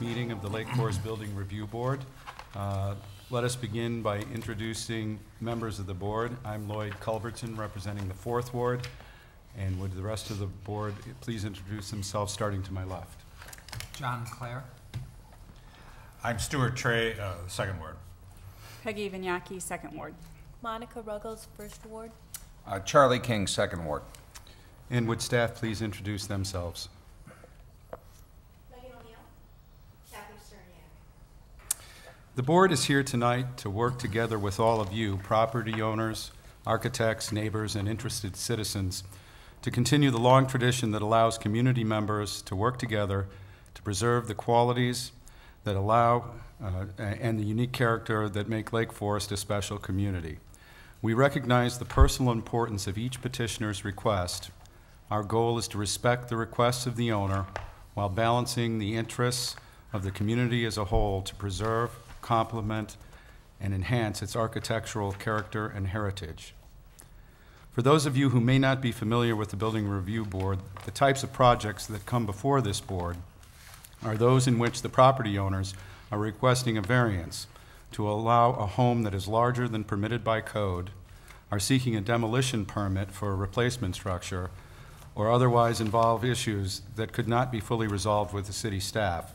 meeting of the Lake Forest Building Review Board. Let us begin by introducing members of the board. I'm Lloyd Culbertson, representing the 4th Ward. And would the rest of the board please introduce themselves, starting to my left. John Clare. I'm Stuart Trey, 2nd Ward. Peggy Vignacchi, 2nd Ward. Monica Ruggles, 1st Ward. Charlie King, 2nd Ward. And would staff please introduce themselves? Megan O'Neill, Kathy Sterniak. The board is here tonight to work together with all of you, property owners, architects, neighbors, and interested citizens, to continue the long tradition that allows community members to work together to preserve the qualities that allow and the unique character that make Lake Forest a special community. We recognize the personal importance of each petitioner's request. Our goal is to respect the requests of the owner while balancing the interests of the community as a whole to preserve, complement, and enhance its architectural character and heritage. For those of you who may not be familiar with the Building Review Board, the types of projects that come before this board are those in which the property owners are requesting a variance to allow a home that is larger than permitted by code, are seeking a demolition permit for a replacement structure, or otherwise involve issues that could not be fully resolved with the city staff.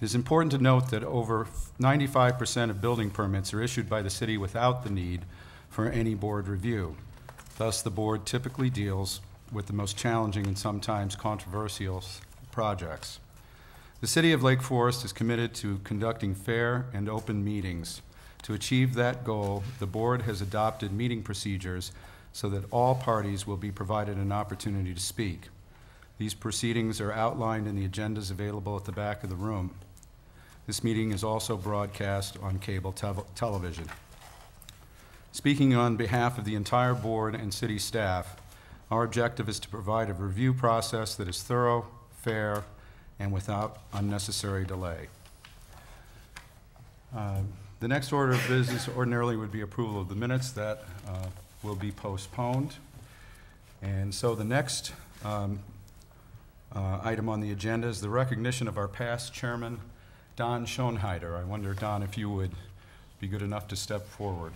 It is important to note that over 95% of building permits are issued by the city without the need for any board review. Thus, the board typically deals with the most challenging and sometimes controversial projects. The City of Lake Forest is committed to conducting fair and open meetings. To achieve that goal, the board has adopted meeting procedures so that all parties will be provided an opportunity to speak. These proceedings are outlined in the agendas available at the back of the room. This meeting is also broadcast on cable television. Speaking on behalf of the entire board and city staff, our objective is to provide a review process that is thorough, fair, and without unnecessary delay. The next order of business ordinarily would be approval of the minutes. That will be postponed. And so the next item on the agenda is the recognition of our past chairman, Don Schoenheider. I wonder, Don, if you would be good enough to step forward.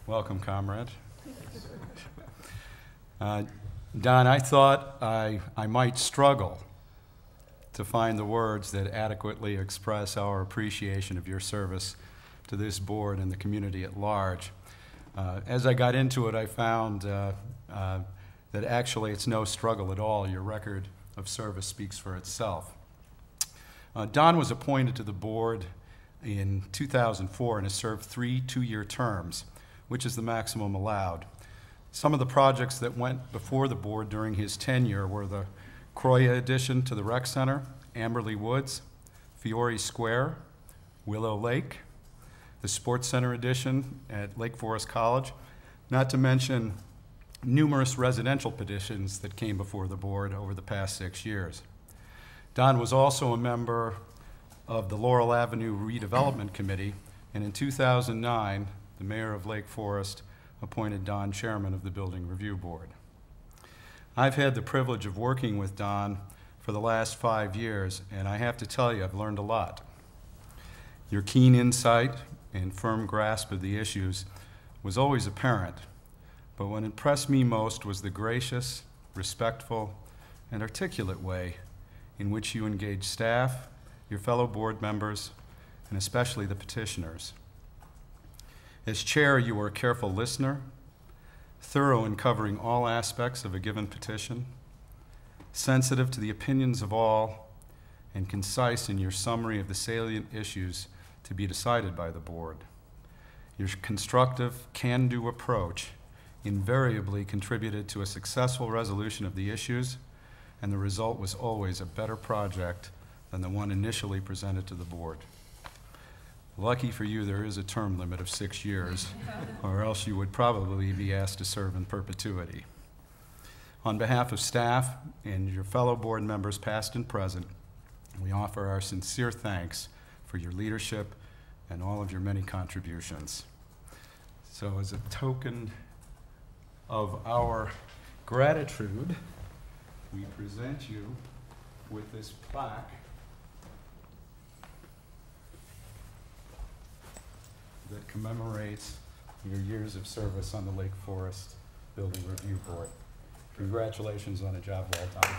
Welcome, comrade. Don, I thought I might struggle to find the words that adequately express our appreciation of your service to this board and the community at large. As I got into it, I found that actually it's no struggle at all. Your record of service speaks for itself. Don was appointed to the board in 2004 and has served 3 two-year terms, which is the maximum allowed. Some of the projects that went before the board during his tenure were the Croya addition to the Rec Center, Amberley Woods, Fiore Square, Willow Lake, the Sports Center addition at Lake Forest College, not to mention numerous residential petitions that came before the board over the past 6 years. Don was also a member of the Laurel Avenue Redevelopment Committee, and in 2009, the mayor of Lake Forest appointed Don chairman of the Building Review Board. I've had the privilege of working with Don for the last 5 years, and I have to tell you, I've learned a lot. Your keen insight and firm grasp of the issues was always apparent, but what impressed me most was the gracious, respectful, and articulate way in which you engage staff, your fellow board members, and especially the petitioners. As chair, you were a careful listener, thorough in covering all aspects of a given petition, sensitive to the opinions of all, and concise in your summary of the salient issues to be decided by the board. Your constructive, can-do approach invariably contributed to a successful resolution of the issues, and the result was always a better project than the one initially presented to the board. Lucky for you, there is a term limit of 6 years, or else you would probably be asked to serve in perpetuity. On behalf of staff and your fellow board members, past and present, we offer our sincere thanks for your leadership and all of your many contributions. So as a token of our gratitude, we present you with this plaque that commemorates your years of service on the Lake Forest Building Review Board. Congratulations on a job well done.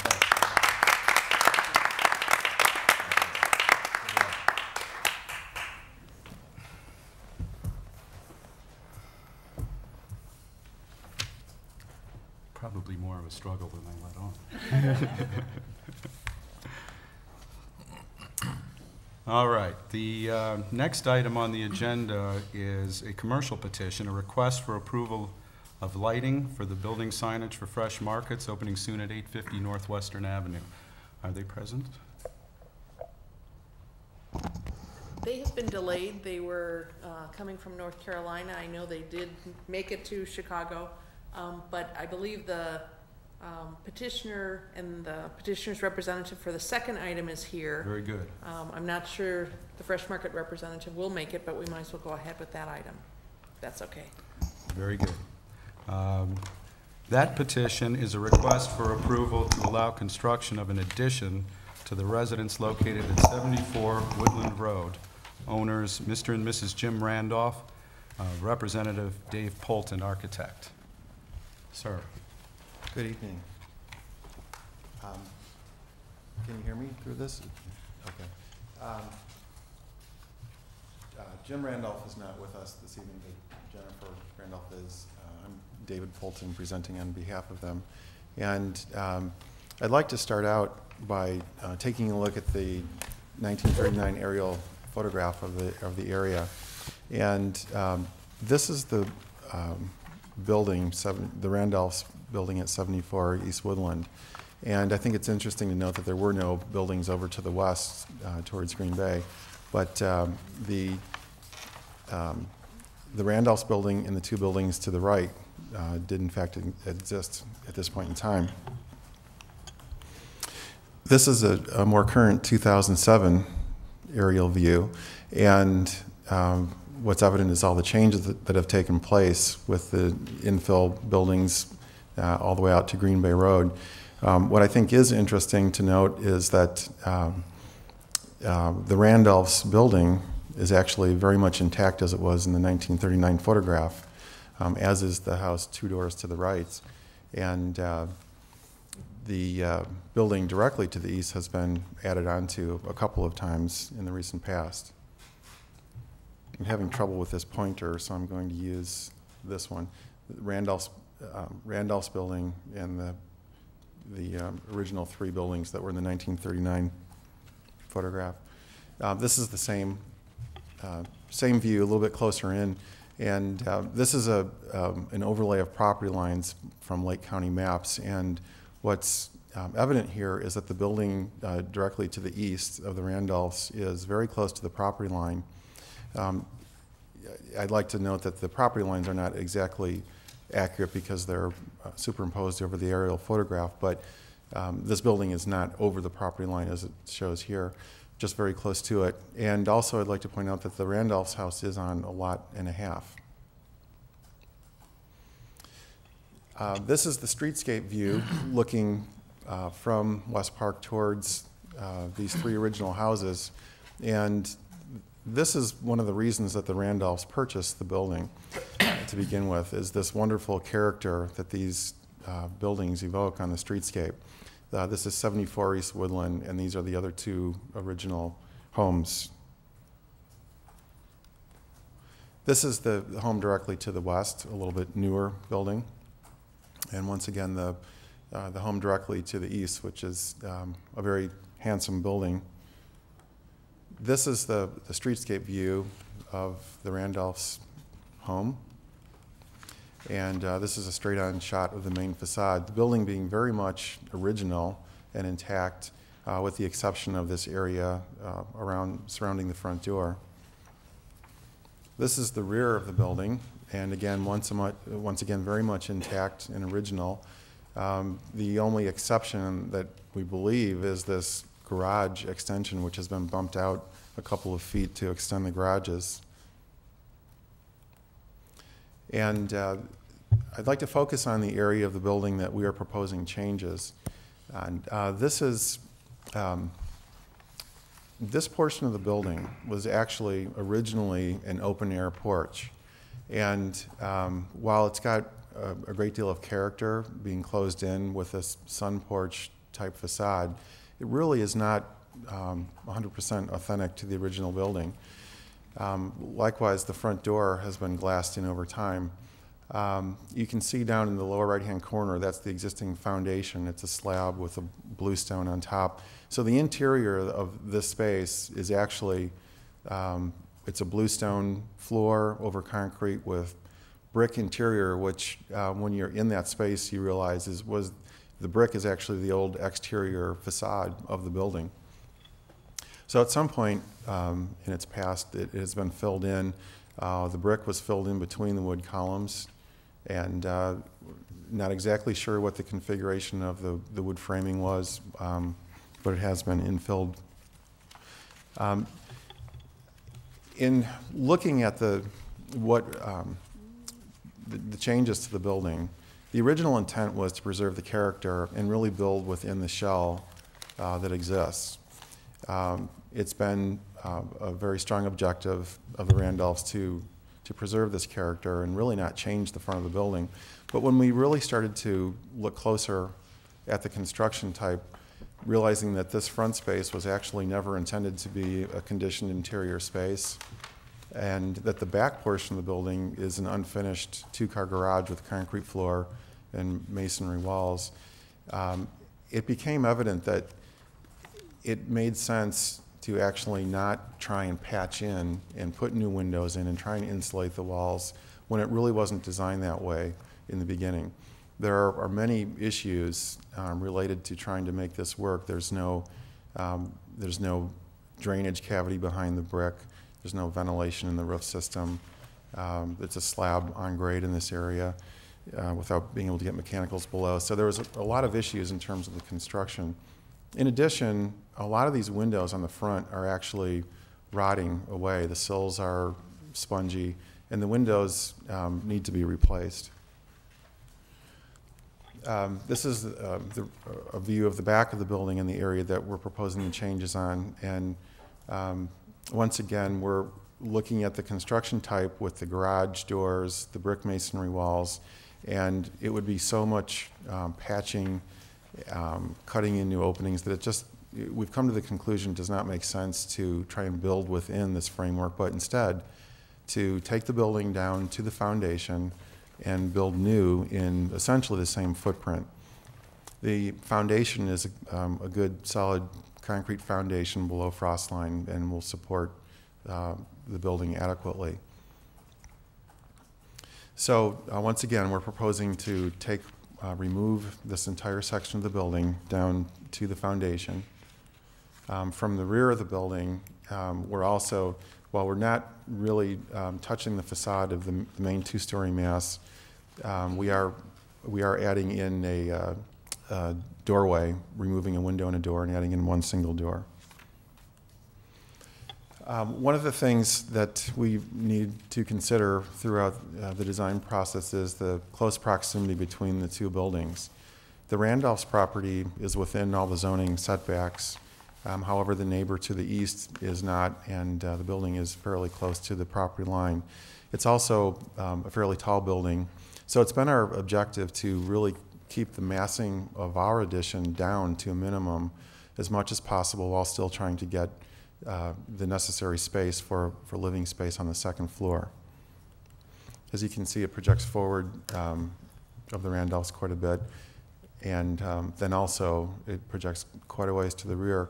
Probably more of a struggle than I let on. All right, the next item on the agenda is a commercial petition, a request for approval of lighting for the building signage for Fresh Markets opening soon at 850 Northwestern Avenue. Are they present? They have been delayed. They were coming from North Carolina. I know they did make it to Chicago, but I believe the petitioner and the petitioner's representative for the second item is here. Very good. I'm not sure the Fresh Market representative will make it, but we might as well go ahead with that item. That's okay. Very good. That petition is a request for approval to allow construction of an addition to the residence located at 74 Woodland Road. Owners, Mr. and Mrs. Jim Randolph, Representative Dave Polton, architect. Sir. Good evening. Can you hear me through this? Okay. Jim Randolph is not with us this evening, but Jennifer Randolph is. I'm David Polton presenting on behalf of them. And I'd like to start out by taking a look at the 1939 aerial photograph of the area. And this is the building, the Randolph's building at 74 East Woodland. And I think it's interesting to note that there were no buildings over to the west towards Green Bay. But the Randolph's building and the two buildings to the right did in fact exist at this point in time. This is a more current 2007 aerial view, and what's evident is all the changes that have taken place with the infill buildings all the way out to Green Bay Road. What I think is interesting to note is that the Randolph's building is actually very much intact as it was in the 1939 photograph, as is the house two doors to the right. And the building directly to the east has been added onto a couple of times in the recent past. I'm having trouble with this pointer, so I'm going to use this one. Randolph's building and the original three buildings that were in the 1939 photograph. This is the same view, a little bit closer in, and this is an overlay of property lines from Lake County maps. And what's evident here is that the building directly to the east of the Randolphs is very close to the property line. I'd like to note that the property lines are not exactly accurate because they're superimposed over the aerial photograph, but this building is not over the property line as it shows here, just very close to it. And also I'd like to point out that the Randolph's house is on a lot and a half. This is the streetscape view looking from West Park towards these three original houses. And this is one of the reasons that the Randolphs purchased the building to begin with, is this wonderful character that these buildings evoke on the streetscape. This is 74 East Woodland, and these are the other two original homes. This is the home directly to the west, a little bit newer building. And once again, the home directly to the east, which is a very handsome building. This is the streetscape view of the Randolph's home. And this is a straight-on shot of the main facade. The building being very much original and intact, with the exception of this area surrounding the front door. This is the rear of the building, and again, once again, very much intact and original. The only exception that we believe is this garage extension, which has been bumped out a couple of feet to extend the garages. And I'd like to focus on the area of the building that we are proposing changes. And this portion of the building was actually originally an open-air porch. And while it's got a great deal of character being closed in with this sun porch type facade, it really is not 100% authentic to the original building. Likewise, the front door has been glassed in over time. You can see down in the lower right-hand corner, that's the existing foundation. It's a slab with a bluestone on top. So the interior of this space is actually, it's a bluestone floor over concrete with brick interior, which when you're in that space, you realize the brick is actually the old exterior facade of the building. So at some point in its past, it has been filled in. The brick was filled in between the wood columns, and not exactly sure what the configuration of the wood framing was, but it has been infilled. In looking at the changes to the building, the original intent was to preserve the character and really build within the shell that exists. It's been a very strong objective of the Randolphs to preserve this character and really not change the front of the building. But when we really started to look closer at the construction type, realizing that this front space was actually never intended to be a conditioned interior space, and that the back portion of the building is an unfinished two-car garage with concrete floor and masonry walls, it became evident that it made sense to actually not try and patch in and put new windows in and try and insulate the walls when it really wasn't designed that way in the beginning. There are many issues related to trying to make this work. There's no drainage cavity behind the brick. There's no ventilation in the roof system. It's a slab on grade in this area without being able to get mechanicals below. So there was a lot of issues in terms of the construction. In addition, a lot of these windows on the front are actually rotting away. The sills are spongy, and the windows need to be replaced. This is a view of the back of the building and the area that we're proposing the changes on. And once again, we're looking at the construction type with the garage doors, the brick masonry walls, and it would be so much patching, cutting in new openings that we've come to the conclusion it does not make sense to try and build within this framework, but instead to take the building down to the foundation and build new in essentially the same footprint. The foundation is a good solid concrete foundation below frost line and will support the building adequately. So once again, we're proposing to remove this entire section of the building down to the foundation. From the rear of the building, we're also, while we're not really touching the facade of the main two-story mass, we are adding in a doorway, removing a window and a door and adding in one single door. One of the things that we need to consider throughout the design process is the close proximity between the two buildings. The Randolph's property is within all the zoning setbacks. However, the neighbor to the east is not, and the building is fairly close to the property line. It's also a fairly tall building, so it's been our objective to really keep the massing of our addition down to a minimum as much as possible while still trying to get the necessary space for living space on the second floor. As you can see, it projects forward of the Randolphs quite a bit, and then also it projects quite a ways to the rear.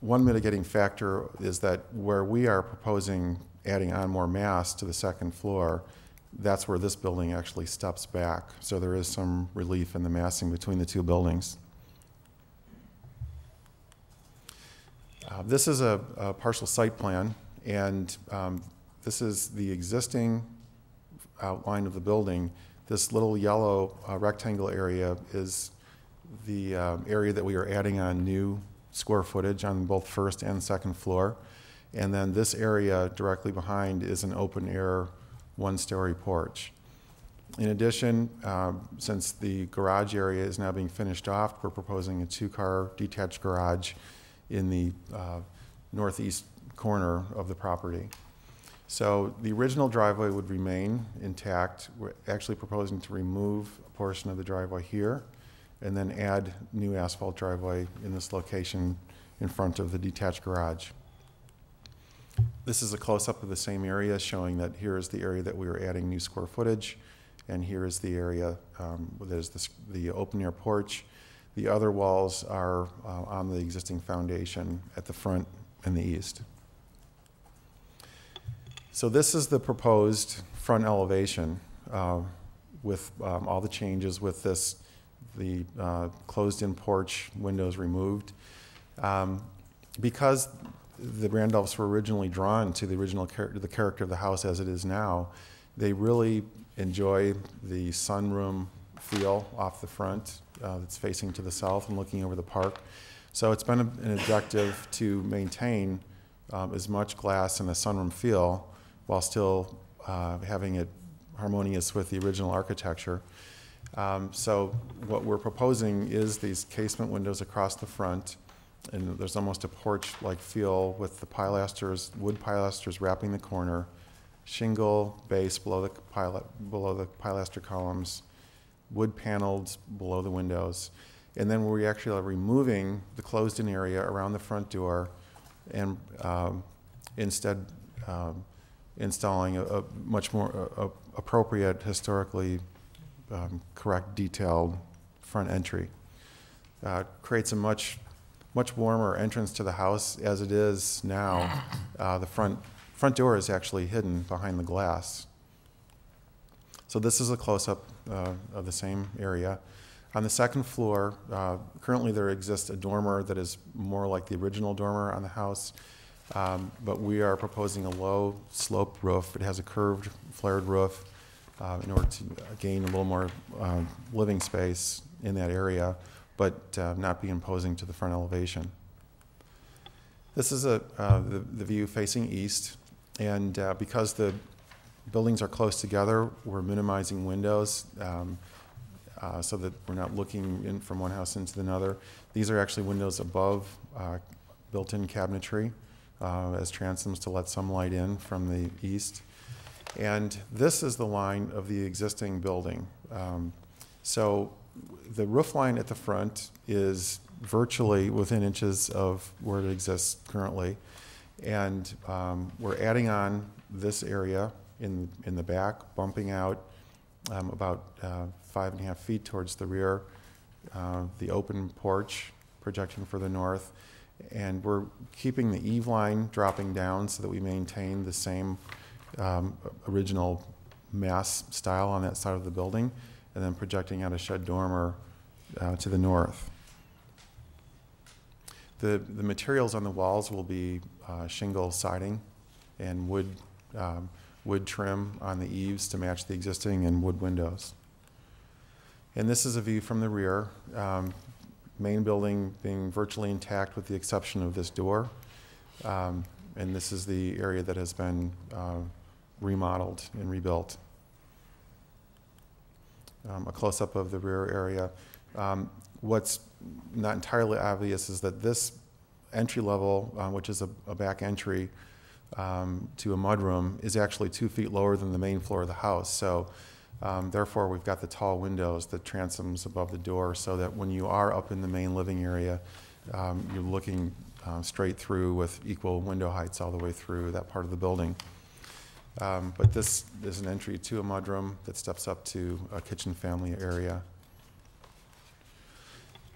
One mitigating factor is that where we are proposing adding on more mass to the second floor, that's where this building actually steps back. So there is some relief in the massing between the two buildings. This is a partial site plan, and this is the existing outline of the building. This little yellow rectangle area is the area that we are adding on new square footage on both first and second floor. And then this area directly behind is an open air one-story porch. In addition, since the garage area is now being finished off, we're proposing a two-car detached garage in the northeast corner of the property. So the original driveway would remain intact. We're actually proposing to remove a portion of the driveway here and then add new asphalt driveway in this location in front of the detached garage. This is a close-up of the same area, showing that here is the area that we are adding new square footage, and here is the area where there's the open-air porch. The other walls are on the existing foundation at the front and the east. So this is the proposed front elevation with all the changes with the closed-in porch, windows removed. Because the Randolphs were originally drawn to the original the character of the house as it is now, they really enjoy the sunroom feel off the front that's facing to the south and looking over the park. So it's been an objective to maintain as much glass and a sunroom feel while still having it harmonious with the original architecture. So what we're proposing is these casement windows across the front, and there's almost a porch-like feel with the pilasters, wood pilasters wrapping the corner, shingle base below the pilaster columns, wood paneled below the windows. And then we actually are removing the closed-in area around the front door and instead installing a much more appropriate, historically correct, detailed front entry. Creates a much warmer entrance to the house as it is now. The front door is actually hidden behind the glass. So this is a close-up of the same area. On the second floor, currently there exists a dormer that is more like the original dormer on the house, but we are proposing a low sloped roof. It has a curved, flared roof in order to gain a little more living space in that area, but not be imposing to the front elevation. This is the view facing east, and because the buildings are close together, we're minimizing windows so that we're not looking in from one house into another. These are actually windows above built-in cabinetry as transoms to let some light in from the east. And this is the line of the existing building. So the roof line at the front is virtually within inches of where it exists currently. And we're adding on this area in the back, bumping out about 5.5 feet towards the rear, the open porch projecting further north. And we're keeping the eave line dropping down so that we maintain the same original mass style on that side of the building, and then projecting out a shed dormer to the north. The materials on the walls will be shingle siding and wood trim on the eaves to match the existing, and wood windows. And this is a view from the rear. Main building being virtually intact with the exception of this door. And this is the area that has been remodeled and rebuilt. A close-up of the rear area. What's not entirely obvious is that this entry level, which is a back entry to a mudroom, is actually 2 feet lower than the main floor of the house. So therefore, we've got the tall windows, the transoms above the door, so that when you are up in the main living area, you're looking straight through with equal window heights all the way through that part of the building. But this is an entry to a mudroom that steps up to a kitchen family area.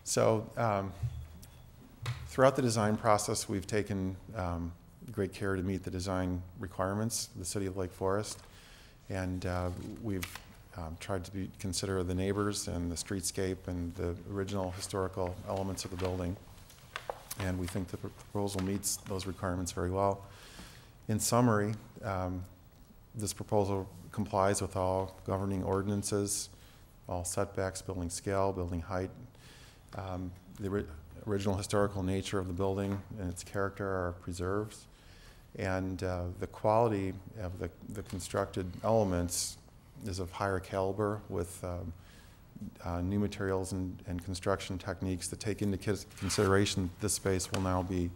So throughout the design process, we've taken great care to meet the design requirements of the City of Lake Forest. And we've tried to consider the neighbors and the streetscape and the original historical elements of the building. And we think the proposal meets those requirements very well. In summary, this proposal complies with all governing ordinances, all setbacks, building scale, building height. The original historical nature of the building and its character are preserved. And the quality of the constructed elements is of higher caliber with new materials and construction techniques that take into consideration this space will now be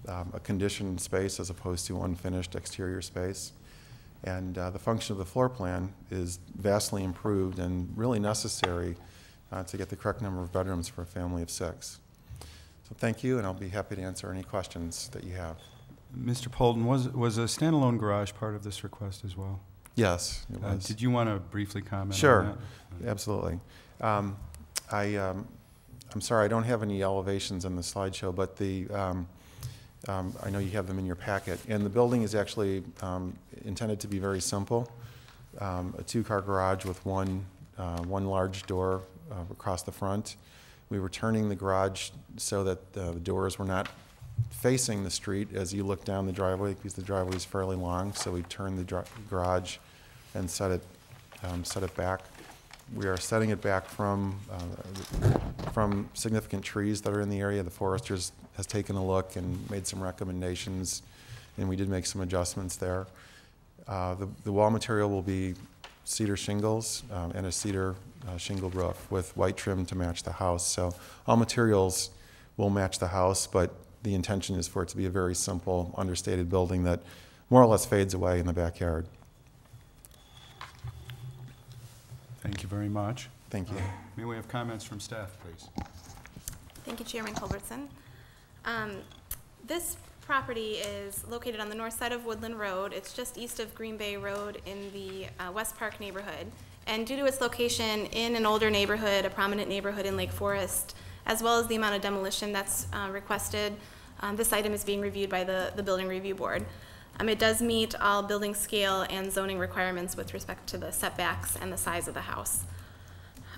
a conditioned space as opposed to unfinished exterior space. And the function of the floor plan is vastly improved and really necessary to get the correct number of bedrooms for a family of 6. So thank you, and I'll be happy to answer any questions that you have. Mr. Polden, was a standalone garage part of this request as well? Yes, it was. Did you want to briefly comment Sure, on that? absolutely. I'm sorry, I don't have any elevations in the slideshow, but I know you have them in your packet. And the building is actually intended to be very simple. A 2-car garage with one large door across the front. We were turning the garage so that the doors were not facing the street as you look down the driveway, because the driveway is fairly long. So we turned the garage and set it back. We are setting it back from significant trees that are in the area. The foresters has taken a look and made some recommendations, and we did make some adjustments there. The wall material will be cedar shingles and a cedar shingle roof with white trim to match the house. So all materials will match the house, but the intention is for it to be a very simple, understated building that more or less fades away in the backyard. Thank you very much. Thank you. May we have comments from staff, please? Thank you, Chairman Culbertson. This property is located on the north side of Woodland Road. It's just east of Green Bay Road in the West Park neighborhood. And due to its location in an older neighborhood, a prominent neighborhood in Lake Forest, as well as the amount of demolition that's requested, this item is being reviewed by the Building Review Board. It does meet all building scale and zoning requirements with respect to the setbacks and the size of the house.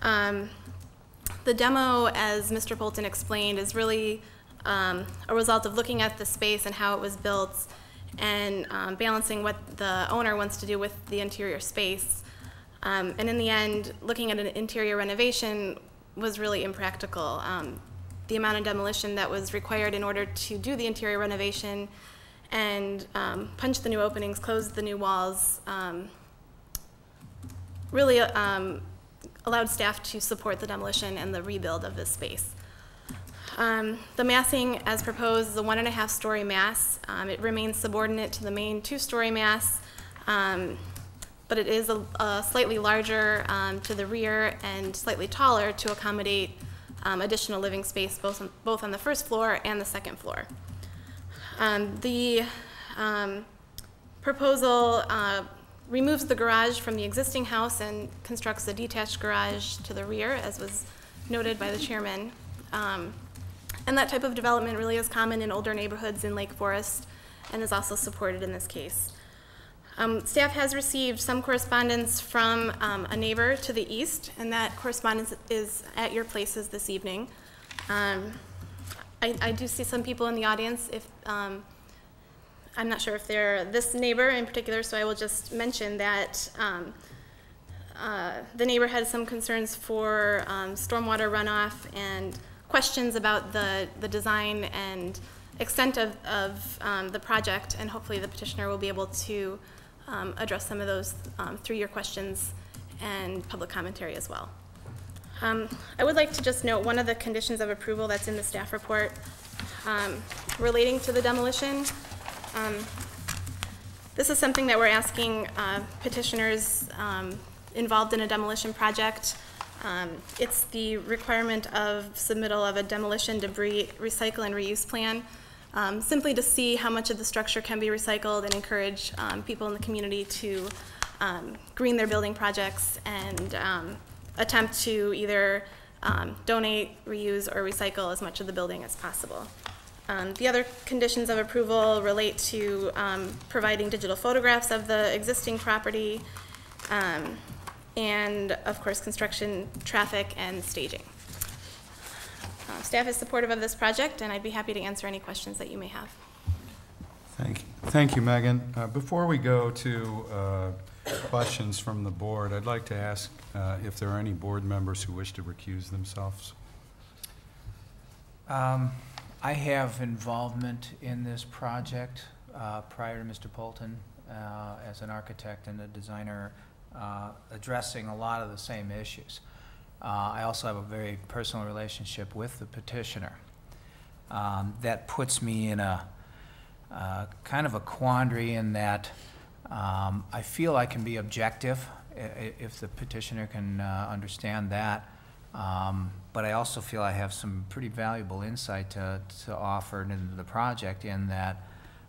The demo, as Mr. Polton explained, is really a result of looking at the space and how it was built and balancing what the owner wants to do with the interior space. And in the end, looking at an interior renovation was really impractical. The amount of demolition that was required in order to do the interior renovation and punch the new openings, close the new walls, really allowed staff to support the demolition and the rebuild of this space. The massing, as proposed, is a 1.5-story mass. It remains subordinate to the main 2-story mass, but it is slightly larger to the rear and slightly taller to accommodate additional living space both on the first floor and the second floor. The proposal removes the garage from the existing house and constructs a detached garage to the rear, as was noted by the chairman. And that type of development really is common in older neighborhoods in Lake Forest and is also supported in this case. Staff has received some correspondence from a neighbor to the east, and that correspondence is at your places this evening. I do see some people in the audience. I'm not sure if they're this neighbor in particular, so I will just mention that the neighbor had some concerns for stormwater runoff and questions about the design and extent of the project, and hopefully the petitioner will be able to address some of those through your questions and public commentary as well. I would like to just note one of the conditions of approval that's in the staff report relating to the demolition. This is something that we're asking petitioners involved in a demolition project. It's the requirement of submittal of a demolition debris recycle and reuse plan, simply to see how much of the structure can be recycled and encourage people in the community to green their building projects and attempt to either donate, reuse, or recycle as much of the building as possible. The other conditions of approval relate to providing digital photographs of the existing property and, of course, construction, traffic, and staging. Staff is supportive of this project, and I'd be happy to answer any questions that you may have. Thank you, Megan. Before we go to questions from the board, I'd like to ask if there are any board members who wish to recuse themselves. I have involvement in this project. prior to Mr. Polton as an architect and a designer, addressing a lot of the same issues. I also have a very personal relationship with the petitioner. That puts me in a kind of a quandary in that I feel I can be objective if the petitioner can understand that, but I also feel I have some pretty valuable insight to offer into the project in that,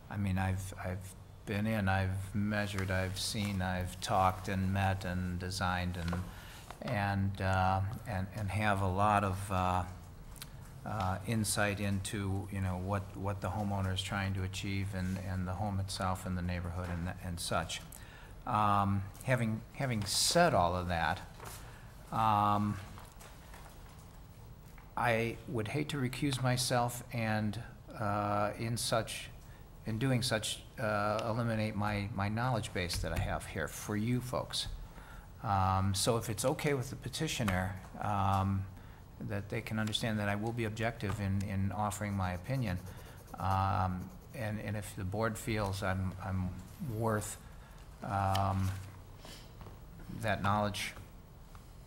I mean, I've been in, I've measured, I've seen, I've talked and met and designed and have a lot of insight into, you know, what the homeowner is trying to achieve and the home itself and the neighborhood and such. Having said all of that, I would hate to recuse myself and in doing such eliminate my knowledge base that I have here for you folks. So if it's okay with the petitioner, that they can understand that I will be objective in offering my opinion, and if the board feels I'm worth that knowledge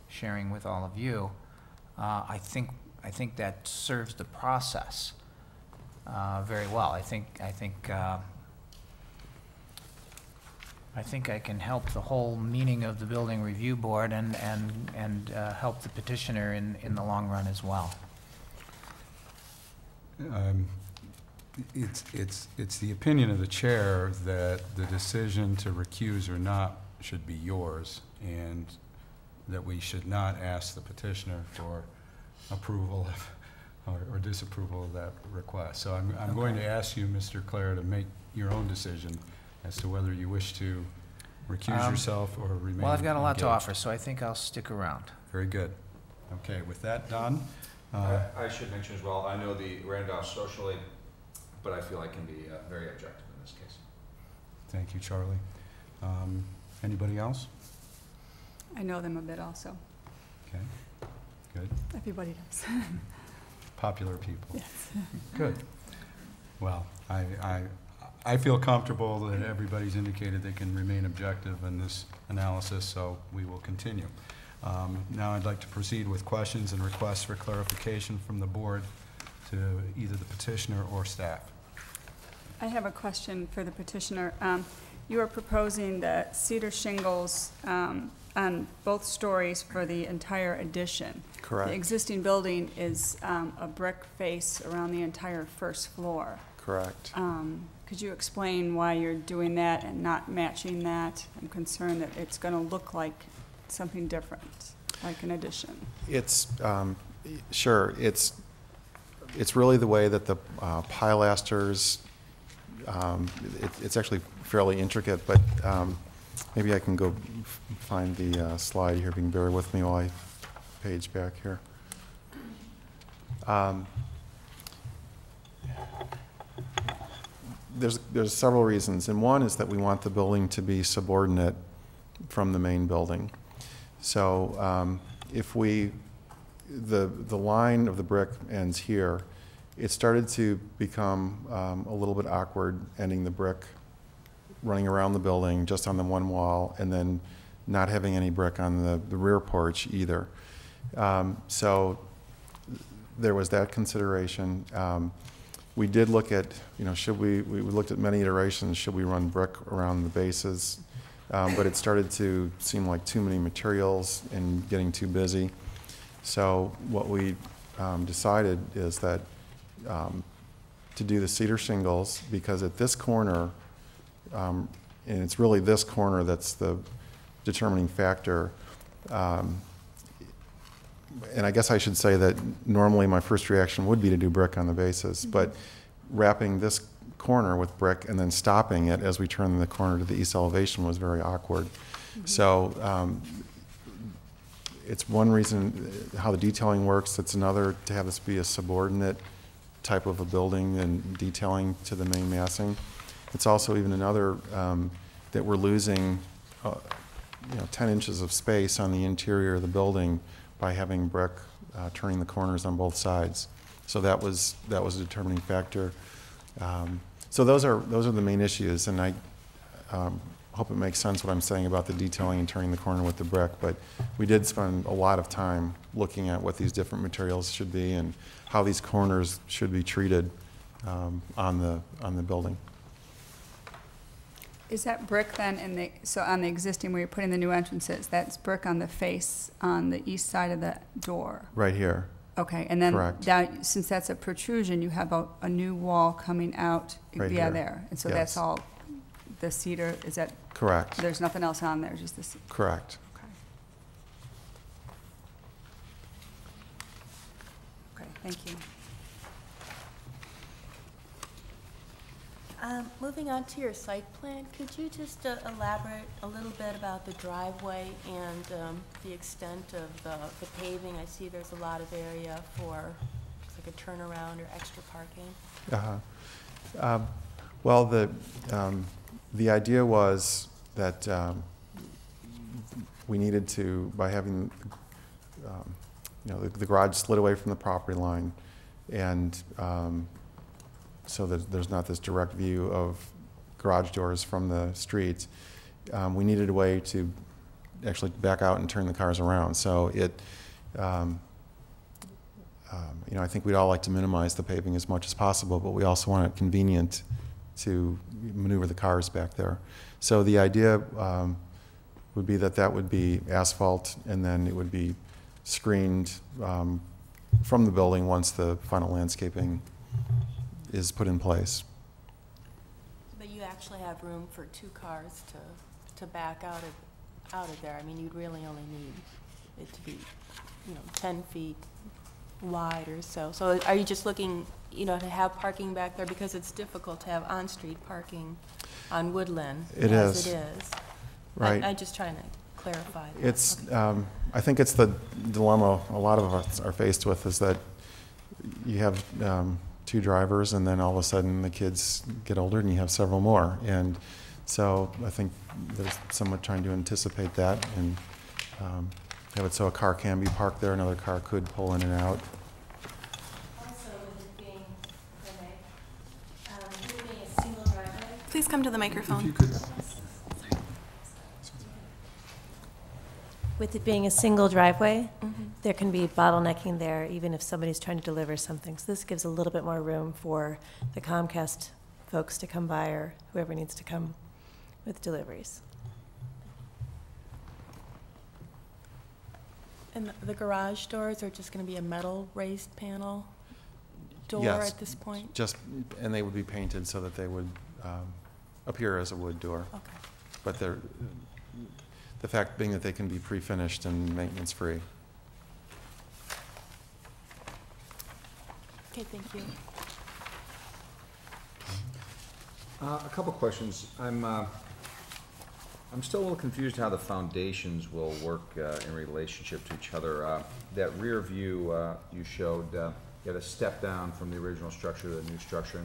sharing with all of you, I think that serves the process very well. I think I can help the whole meaning of the Building Review Board and help the petitioner in the long run as well. It's the opinion of the chair that the decision to recuse or not should be yours, and that we should not ask the petitioner for approval or disapproval of that request. So I'm going to ask you, Mr. Clare, to make your own decision as to whether you wish to recuse yourself or remain. Well, I've got a lot to engaged. offer, so I think I'll stick around. Very good. Okay, with that, Don? I should mention as well, I know the Randolph socially, but I feel I can be very objective in this case. Thank you, Charlie. Anybody else? I know them a bit also. Okay, good. Everybody does. Popular people. Yes. Good. Well, I feel comfortable that everybody's indicated they can remain objective in this analysis, so we will continue. Now I'd like to proceed with questions and requests for clarification from the board to either the petitioner or staff. I have a question for the petitioner. You are proposing the cedar shingles on both stories for the entire addition. Correct. The existing building is a brick face around the entire first floor. Correct. Could you explain why you're doing that and not matching that? I'm concerned that it's going to look like something different, like an addition. It's, sure, it's really the way that the pilasters, it's actually fairly intricate, but maybe I can go find the slide here, if you can bear with me while I page back here. There's several reasons, and one is that we want the building to be subordinate from the main building. So if the line of the brick ends here, it started to become a little bit awkward ending the brick, running around the building just on the one wall, and then not having any brick on the rear porch either. So there was that consideration. We did look at, we looked at many iterations, should we run brick around the bases? But it started to seem like too many materials and getting too busy. So what we decided is that to do the cedar shingles, because at this corner, and it's really this corner that's the determining factor, and I guess I should say that normally my first reaction would be to do brick on the bases, but wrapping this corner with brick and then stopping it as we turn the corner to the east elevation was very awkward. So it's one reason how the detailing works. It's another to have this be a subordinate type of a building and detailing to the main massing. It's also even another that we're losing 10 inches of space on the interior of the building by having brick turning the corners on both sides. So that was a determining factor. So those are the main issues, and I hope it makes sense what I'm saying about the detailing and turning the corner with the brick, but we did spend a lot of time looking at what these different materials should be and how these corners should be treated on the building. Is that brick then so on the existing where you're putting the new entrances, that's brick on the face on the east side of the door? Right here. Okay, and then Correct. since that's a protrusion, you have a new wall coming out Right via here. there. And so Yes. that's all the cedar, is that, Correct. there's nothing else on there, just this? Correct. Okay. Okay, thank you. Moving on to your site plan, could you just elaborate a little bit about the driveway and the extent of the paving? I see there's a lot of area for, looks like a turnaround or extra parking. Well, the idea was that we needed to, by having the garage slid away from the property line, and so that there's not this direct view of garage doors from the streets, we needed a way to actually back out and turn the cars around. So I think we'd all like to minimize the paving as much as possible, but we also want it convenient to maneuver the cars back there. So the idea would be that would be asphalt, and then it would be screened from the building once the final landscaping is put in place. But you actually have room for 2 cars to back out of there. I mean, you'd really only need it to be, 10 feet wide or so. So are you just looking, to have parking back there, because it's difficult to have on-street parking on Woodland? It as is. It is. Right. I'm just trying to clarify that. It's, Okay. I think it's the dilemma a lot of us are faced with, is that you have 2 drivers, and then all of a sudden the kids get older and you have several more. And so I think there's somewhat trying to anticipate that and have it so a car can be parked there, another car could pull in and out. Also, with it being, a single driveway, Please come to the microphone. With it being a single driveway, there can be bottlenecking there, even if somebody's trying to deliver something. So this gives a little bit more room for the Comcast folks to come by, or whoever needs to come with deliveries. And the garage doors are just going to be a metal raised panel door Yes. at this point? And they would be painted so that they would appear as a wood door. Okay. But the fact being that they can be pre-finished and maintenance-free. Okay, thank you. A couple questions. I'm still a little confused how the foundations will work in relationship to each other. That rear view you showed, you had a step down from the original structure to the new structure,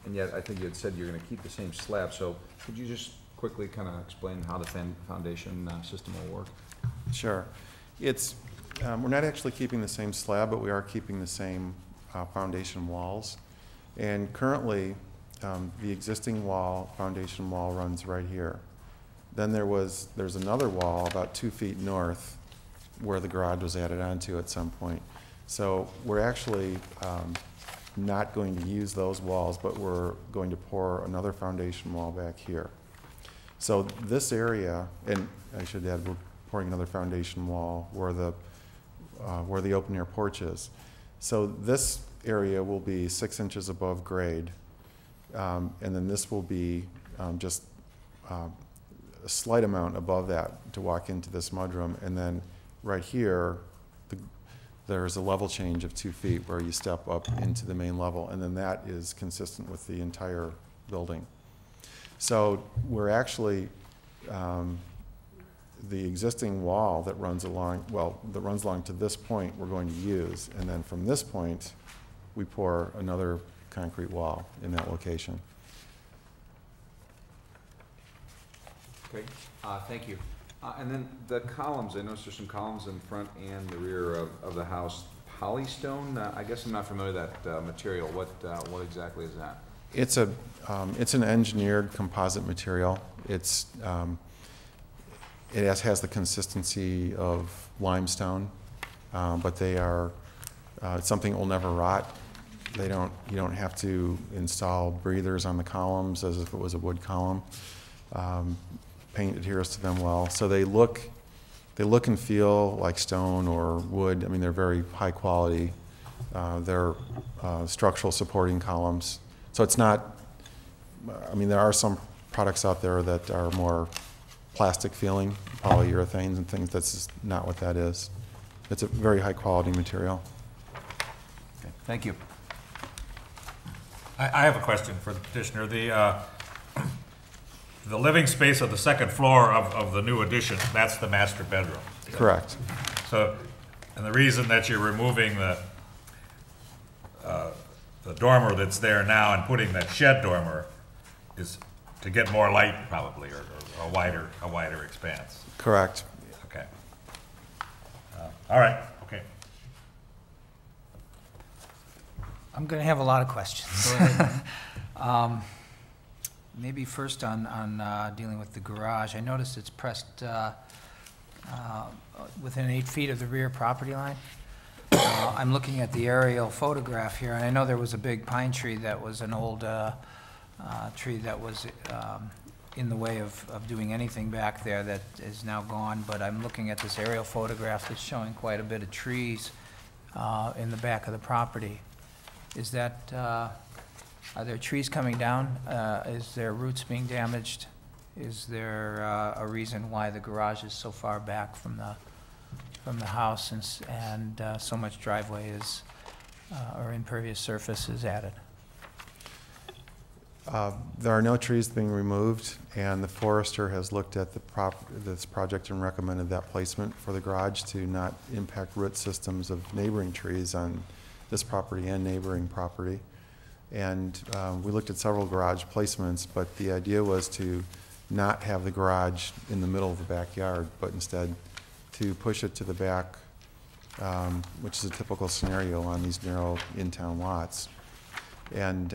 and yet I think you had said you're going to keep the same slab. So could you just quickly kind of explain how the foundation system will work? Sure. It's, we're not actually keeping the same slab, but we are keeping the same foundation walls. And currently, the existing foundation wall runs right here. Then there's another wall about 2 feet north where the garage was added onto at some point. So we're actually not going to use those walls, but we're going to pour another foundation wall back here. So this area, and I should add, we're pouring another foundation wall where the open air porch is. So this area will be 6 inches above grade, and then this will be just a slight amount above that to walk into this mudroom. And then right here, there's a level change of 2 feet where you step up into the main level, and then that is consistent with the entire building. So we're actually, the existing wall that runs along, to this point, we're going to use, and then from this point, we pour another concrete wall in that location. Okay, thank you. And then the columns, I noticed there's some columns in front and the rear of the house. Polystone, I guess I'm not familiar with that material. What exactly is that? It's an engineered composite material. It has the consistency of limestone, but they are something that will never rot. You don't have to install breathers on the columns as if it was a wood column. Paint adheres to them well, so they look and feel like stone or wood. I mean, they're very high quality. They're structural supporting columns. So it's not, I mean, there are some products out there that are more plastic feeling, polyurethanes and things. That's just not what that is. It's a very high quality material. Okay, thank you. I have a question for the petitioner. The living space of the second floor of the new addition, that's the master bedroom. Correct. So, and the reason that you're removing the dormer that's there now and putting that shed dormer is to get more light, probably, or a wider expanse. Correct. Okay. All right. Okay. I'm going to have a lot of questions. Maybe first on dealing with the garage. I noticed it's pressed within 8 feet of the rear property line. I'm looking at the aerial photograph here, and I know there was a big pine tree that was an old tree that was in the way of doing anything back there that is now gone, but I'm looking at this aerial photograph that's showing quite a bit of trees in the back of the property. Is that, are there trees coming down? Is there roots being damaged? Is there a reason why the garage is so far back from the house and so much driveway is, or impervious surface is added? There are no trees being removed, and the forester has looked at this project and recommended that placement for the garage to not impact root systems of neighboring trees on this property and neighboring property. And we looked at several garage placements, but the idea was to not have the garage in the middle of the backyard, but instead to push it to the back, which is a typical scenario on these narrow in-town lots. And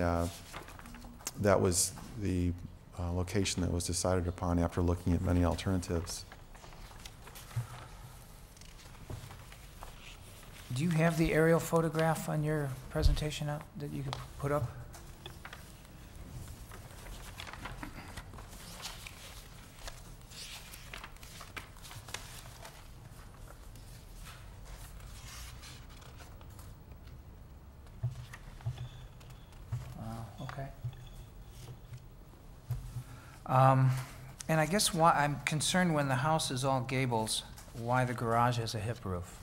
that was the location that was decided upon after looking at many alternatives. Do you have the aerial photograph on your presentation up that you could put up? Okay. And I guess why I'm concerned when the house is all gables, why the garage has a hip roof?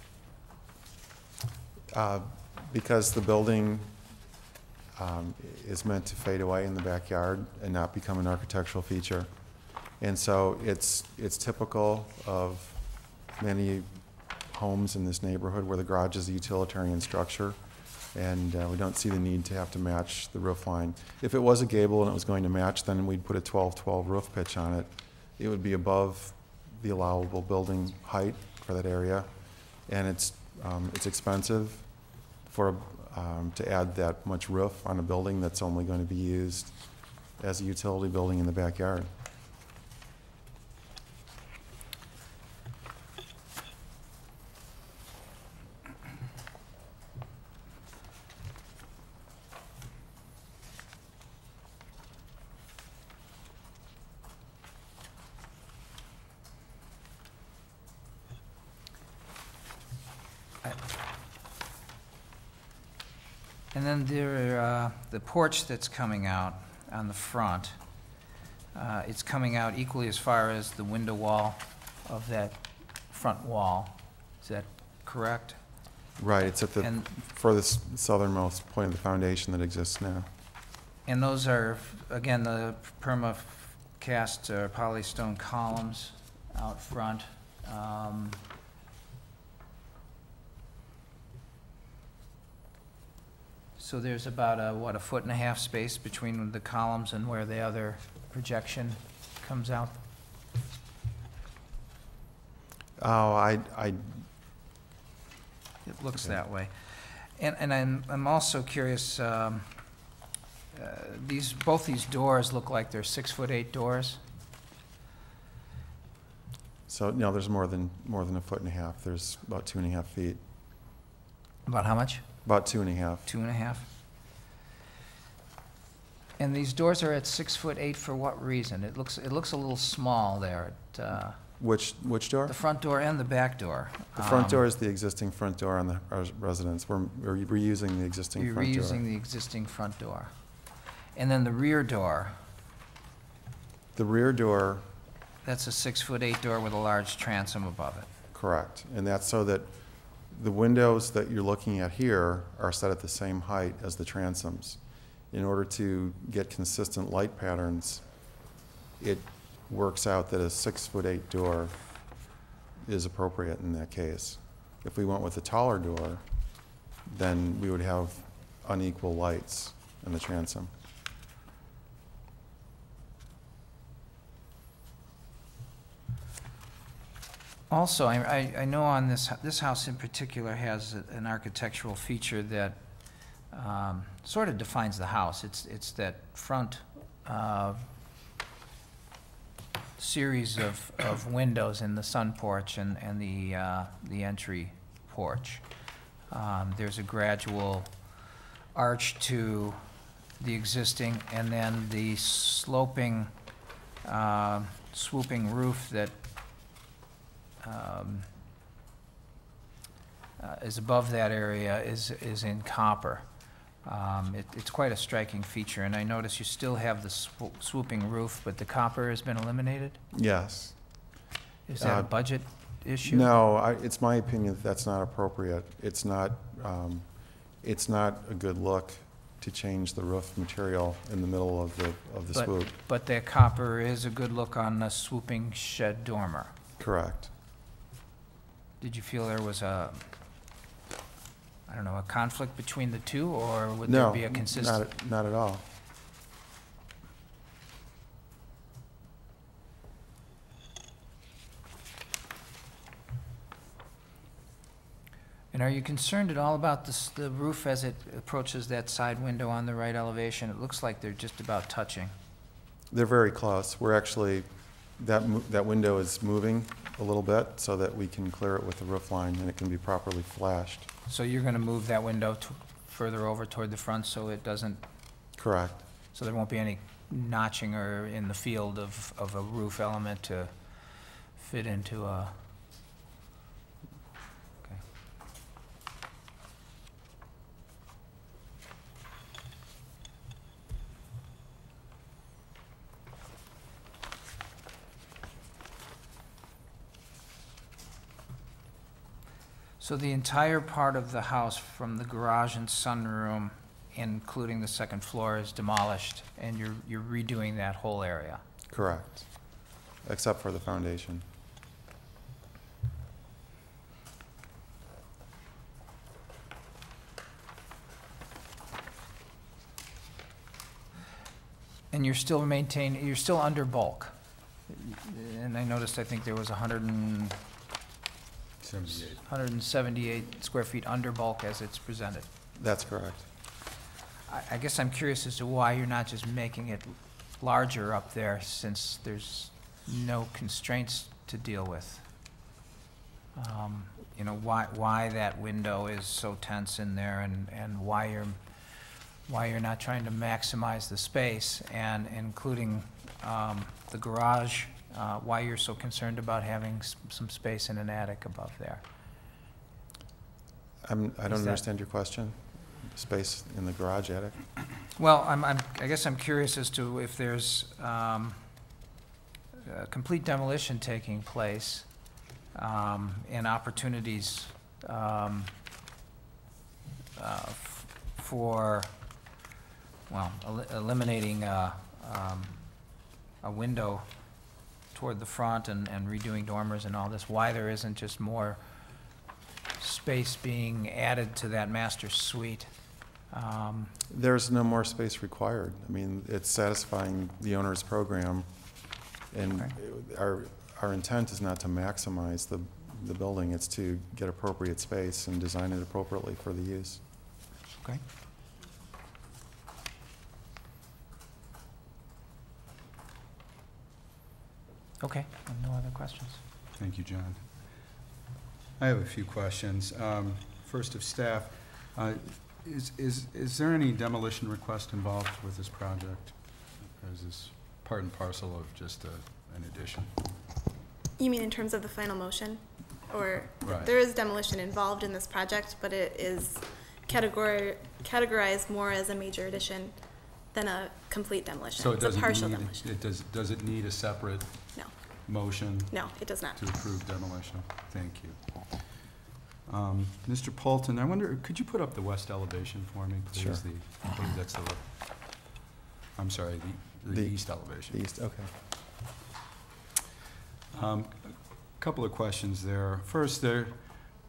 Because the building is meant to fade away in the backyard and not become an architectural feature. And so it's typical of many homes in this neighborhood where the garage is a utilitarian structure, and we don't see the need to have to match the roof line. If it was a gable and it was going to match, then we'd put a 12-12 roof pitch on it. It would be above the allowable building height for that area, and it's expensive to add that much roof on a building that's only going to be used as a utility building in the backyard. And then there, the porch that's coming out on the front, it's coming out equally as far as the window wall of that front wall. Is that correct? Right, it's at the furthest southernmost point of the foundation that exists now. And those are, again, the perma-cast polystone columns out front. So there's about a 1.5 foot space between the columns and where the other projection comes out? Oh, It looks that way. And I'm also curious, both these doors look like they're 6'8" doors. So, no, there's more than a foot and a half. There's about 2.5 feet. About how much? About 2.5. 2.5. And these doors are at 6'8" for what reason? It looks a little small there. Which door? The front door and the back door. The front door is the existing front door on our residence. We're reusing the existing You're front door. reusing the existing front door. And then the rear door, The rear door, that's a 6'8" door with a large transom above it. correct. And that's so that the windows that you're looking at here are set at the same height as the transoms. In order to get consistent light patterns, it works out that a 6'8" door is appropriate in that case. If we went with a taller door, then we would have unequal lights in the transom. Also, I know on this house in particular has an architectural feature that sort of defines the house. It's that front series of windows in the sun porch and the entry porch. There's a gradual arch to the existing, and then the sloping, swooping roof that is above that area is in copper. It's quite a striking feature, and I notice you still have the swooping roof, but the copper has been eliminated? Yes. Is that a budget issue? No, it's my opinion that that's not appropriate. It's not a good look to change the roof material in the middle of the swoop. But that copper is a good look on the swooping shed dormer. Correct. Did you feel there was a conflict between the two, or would No, there be a consistent? not at all. And are you concerned at all about the roof as it approaches that side window on the right elevation? It looks like they're just about touching. They're very close. We're actually, that window is moving a little bit so that we can clear it with the roof line and it can be properly flashed. So you're going to move that window further over toward the front so it doesn't, Correct. so there won't be any notching or in the field of a roof element to fit into a, okay. So the entire part of the house from the garage and sunroom, including the second floor, is demolished, and you're redoing that whole area? Correct. Except for the foundation. And you're still under bulk? And I noticed, I think there was 178 square feet under bulk as it's presented. That's correct. I guess I'm curious as to why you're not just making it larger up there, since there's no constraints to deal with. You know, why that window is so tense in there, and why you're not trying to maximize the space, and including the garage, why you're so concerned about having some space in an attic above there. I don't understand your question. Space in the garage attic? Well, I guess I'm curious as to if there's complete demolition taking place, and opportunities for, well, eliminating a window toward the front and redoing dormers and all this, why there isn't just more space being added to that master suite? There's no more space required. I mean, it's satisfying the owner's program, and Okay. our intent is not to maximize the building, it's to get appropriate space and design it appropriately for the use. Okay. Okay, no other questions. Thank you, John. I have a few questions. First of staff, is there any demolition request involved with this project? Or is this part and parcel of just an addition? You mean in terms of the final motion? Or Right. there is demolition involved in this project, but it is categorized more as a major addition than a complete demolition. So it It's a doesn't partial need, demolition. does it need a separate No, motion no, it does not. to approve demolition? Thank you. Mr. Poulton, I wonder, could you put up the west elevation for me, please? Sure. I believe that's I'm sorry, the east elevation. The east, okay. Couple of questions there. First, there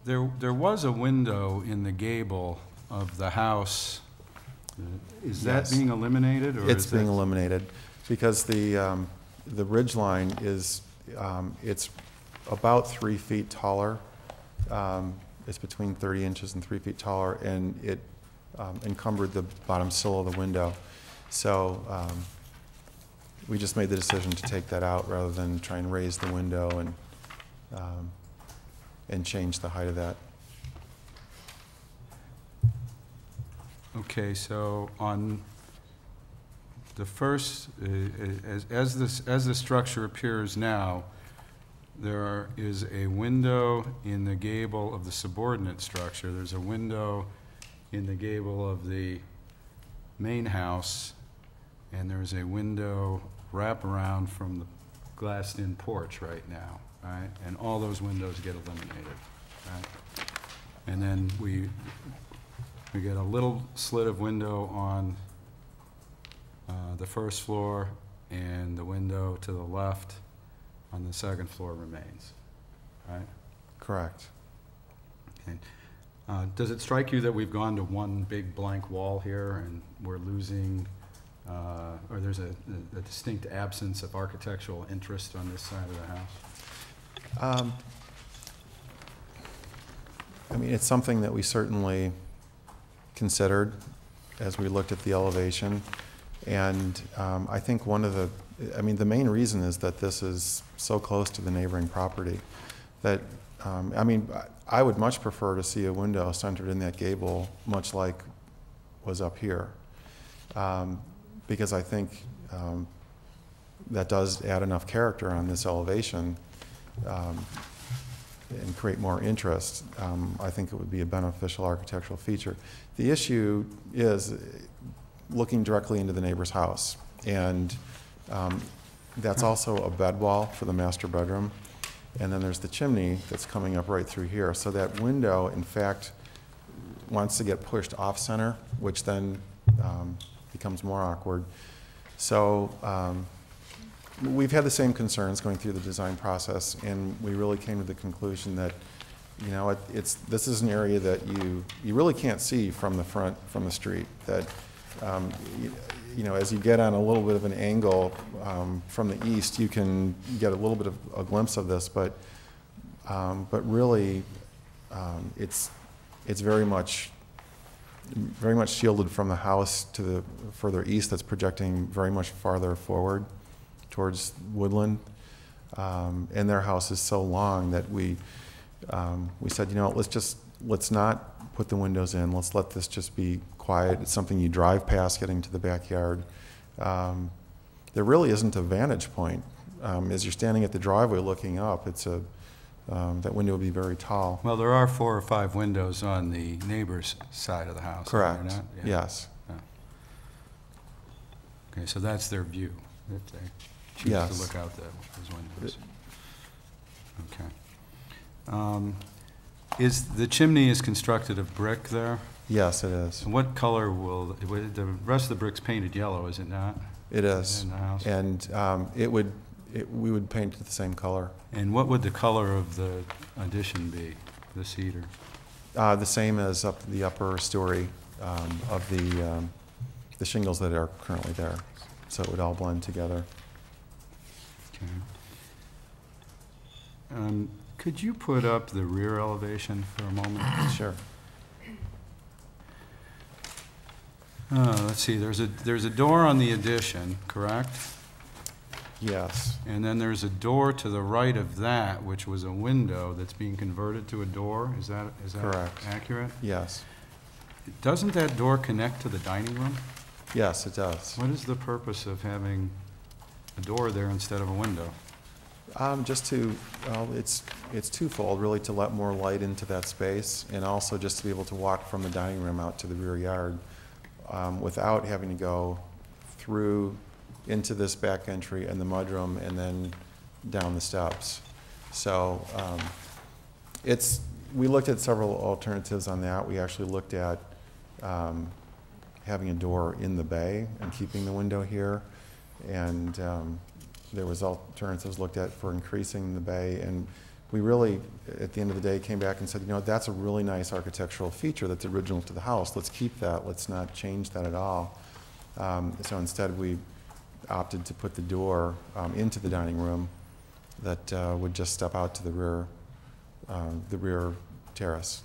was a window in the gable of the house. Is that Yes. being eliminated, or It's is being that? eliminated because the ridge line is, it's about 3 feet taller. It's between 30 inches and 3 feet taller, and it encumbered the bottom sill of the window. So we just made the decision to take that out rather than try and raise the window and change the height of that. Okay, so on the first, as the structure appears now, there is a window in the gable of the subordinate structure. There's a window in the gable of the main house, and there's a window wraparound from the glassed-in porch right now, right? And all those windows get eliminated, right? And then we get a little slit of window on the first floor, and the window to the left on the second floor remains, right? Correct. Okay. Does it strike you that we've gone to one big blank wall here, and we're losing, or there's a distinct absence of architectural interest on this side of the house? I mean, it's something that we certainly considered as we looked at the elevation. And I think the main reason is that this is so close to the neighboring property that, I would much prefer to see a window centered in that gable, much like was up here. Because I think that does add enough character on this elevation and create more interest. I think it would be a beneficial architectural feature. The issue is looking directly into the neighbor's house. And that's also a bed wall for the master bedroom. And then there's the chimney that's coming up right through here. So that window, in fact, wants to get pushed off center, which then becomes more awkward. So we've had the same concerns going through the design process, and we really came to the conclusion that, this is an area that you really can't see from the front, from the street. That as you get on a little bit of an angle from the east, you can get a little bit of a glimpse of this, but really, it's very much shielded from the house to the further east. That's projecting very much farther forward towards Woodland, and their house is so long that we said, let's not put the windows in. Let's let this just be quiet. It's something you drive past getting to the backyard. There really isn't a vantage point. As you're standing at the driveway looking up, that window would be very tall. Well, there are 4 or 5 windows on the neighbor's side of the house. are there Correct. not? Yeah. Yes. Yeah. Okay, so that's their view, that they choose Yes. to look out those windows. Okay. The chimney is constructed of brick there? Yes, it is. And what color the rest of the brick's painted yellow, is it not? It is. In the house? And we would paint it the same color. And what would the color of the addition be, the cedar? The same as the upper story of the shingles that are currently there. So it would all blend together. Okay. Could you put up the rear elevation for a moment? Sure. Let's see, there's a door on the addition, correct? Yes, And then there's a door to the right of that, which was a window that's being converted to a door. Is that Correct. accurate? yes, Doesn't that door connect to the dining room? yes, it does. What is the purpose of having a door there instead of a window? Just to, well, it's twofold, really, to let more light into that space, and also just to be able to walk from the dining room out to the rear yard without having to go through into this back entry and the mudroom and then down the steps. So we looked at several alternatives on that. We actually looked at having a door in the bay and keeping the window here, and there was alternatives looked at for increasing the bay, and we really, at the end of the day, came back and said, you know, that's a really nice architectural feature that's original to the house. Let's keep that. Let's not change that at all. So instead, we opted to put the door into the dining room that would just step out to the rear terrace.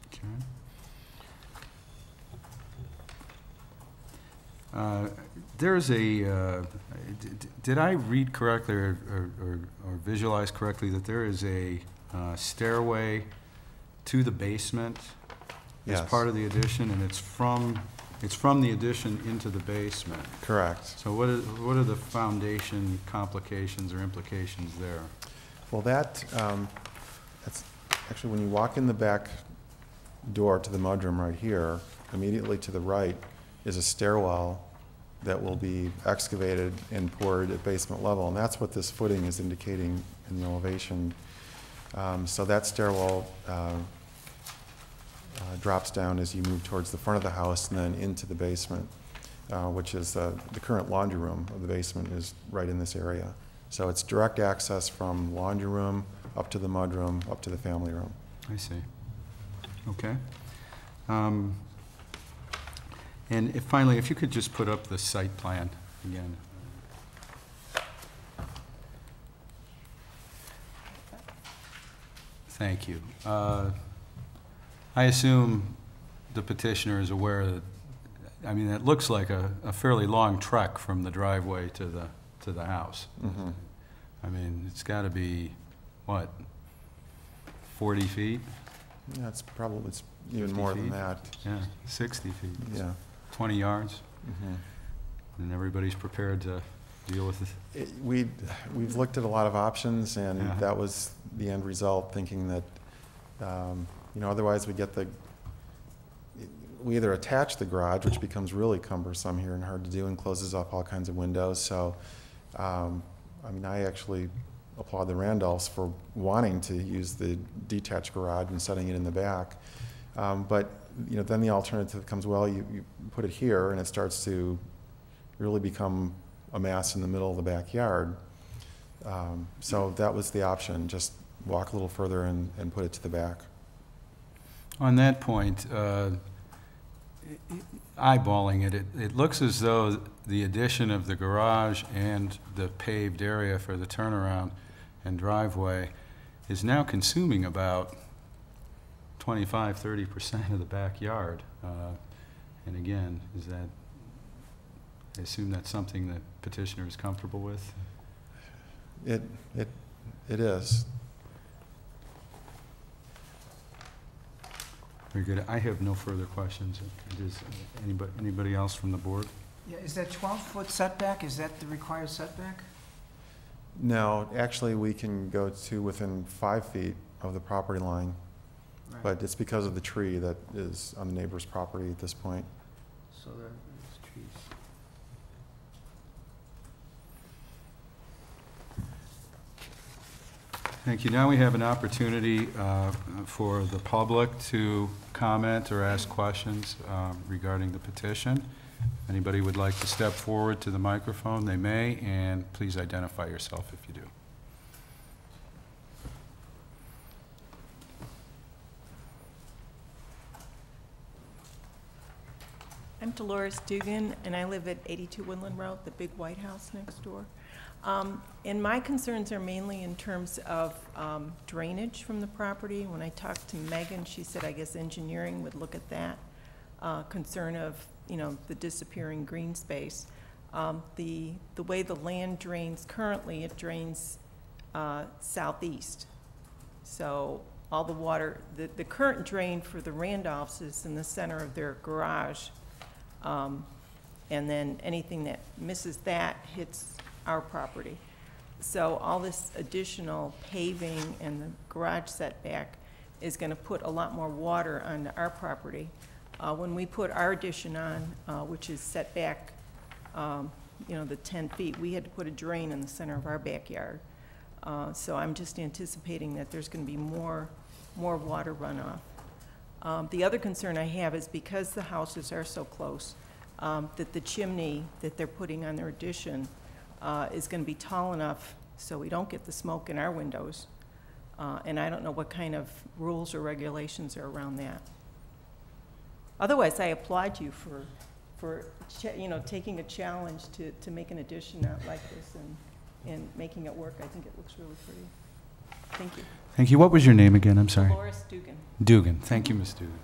Okay. There's a, did I read correctly or visualize correctly that there is a stairway to the basement as Yes. part of the addition, and it's from the addition into the basement? Correct. So what are the foundation complications or implications there? Well, that's actually when you walk in the back door to the mudroom right here, immediately to the right is a stairwell that will be excavated and poured at basement level, and that's what this footing is indicating in the elevation. So that stairwell drops down as you move towards the front of the house and then into the basement, which is the current laundry room of the basement is right in this area. So it's direct access from laundry room up to the mudroom, up to the family room. I see. Okay. And finally, if you could just put up the site plan again. Thank you. I assume the petitioner is aware that, I mean, it looks like a fairly long trek from the driveway to the house. Mhm. I mean, it's got to be, what, 40 feet? Yeah, it's even 50 more than feet? that. Yeah, 60 feet. Yeah. 20 yards, Mhm. and everybody's prepared to deal with it. We've looked at a lot of options, and Yeah. that was the end result, thinking that, otherwise we either attach the garage, which becomes really cumbersome here and hard to do and closes off all kinds of windows. So, I actually applaud the Randolphs for wanting to use the detached garage and setting it in the back. But then the alternative comes, well, you put it here and it starts to really become a mass in the middle of the backyard. So that was the option, just walk a little further and put it to the back. On that point, eyeballing it, it looks as though the addition of the garage and the paved area for the turnaround and driveway is now consuming about 25–30% of the backyard. And again, I assume that's something that petitioner is comfortable with? It is. Very good. I have no further questions. Does anybody else from the board? Yeah, is that 12-foot setback, is that the required setback? No, actually, we can go to within 5 feet of the property line, Right. but it's because of the tree that is on the neighbor's property at this point. So there's trees. Thank you. Now we have an opportunity for the public to comment or ask questions regarding the petition. If anybody would like to step forward to the microphone, they may, and please identify yourself if you do. I'm Dolores Dugan, and I live at 82 Woodland Road, the big White House next door. And my concerns are mainly in terms of drainage from the property. When I talked to Megan, she said, I guess engineering would look at that concern of, the disappearing green space. The way the land drains currently, it drains southeast. So all the water, the current drain for the Randolphs is in the center of their garage. And then anything that misses that hits our property. So all this additional paving and the garage setback is going to put a lot more water onto our property. When we put our addition on, which is set back, the 10 feet, we had to put a drain in the center of our backyard. So I'm just anticipating that there's going to be more water runoff. The other concern I have is because the houses are so close, that the chimney that they're putting on their addition is going to be tall enough so we don't get the smoke in our windows. And I don't know what kind of rules or regulations are around that. Otherwise, I applaud you for taking a challenge to make an addition out like this and making it work. I think it looks really pretty. Thank you. Thank you. What was your name again? I'm sorry. Dolores Dugan. Dugan. Thank you, Ms. Dugan.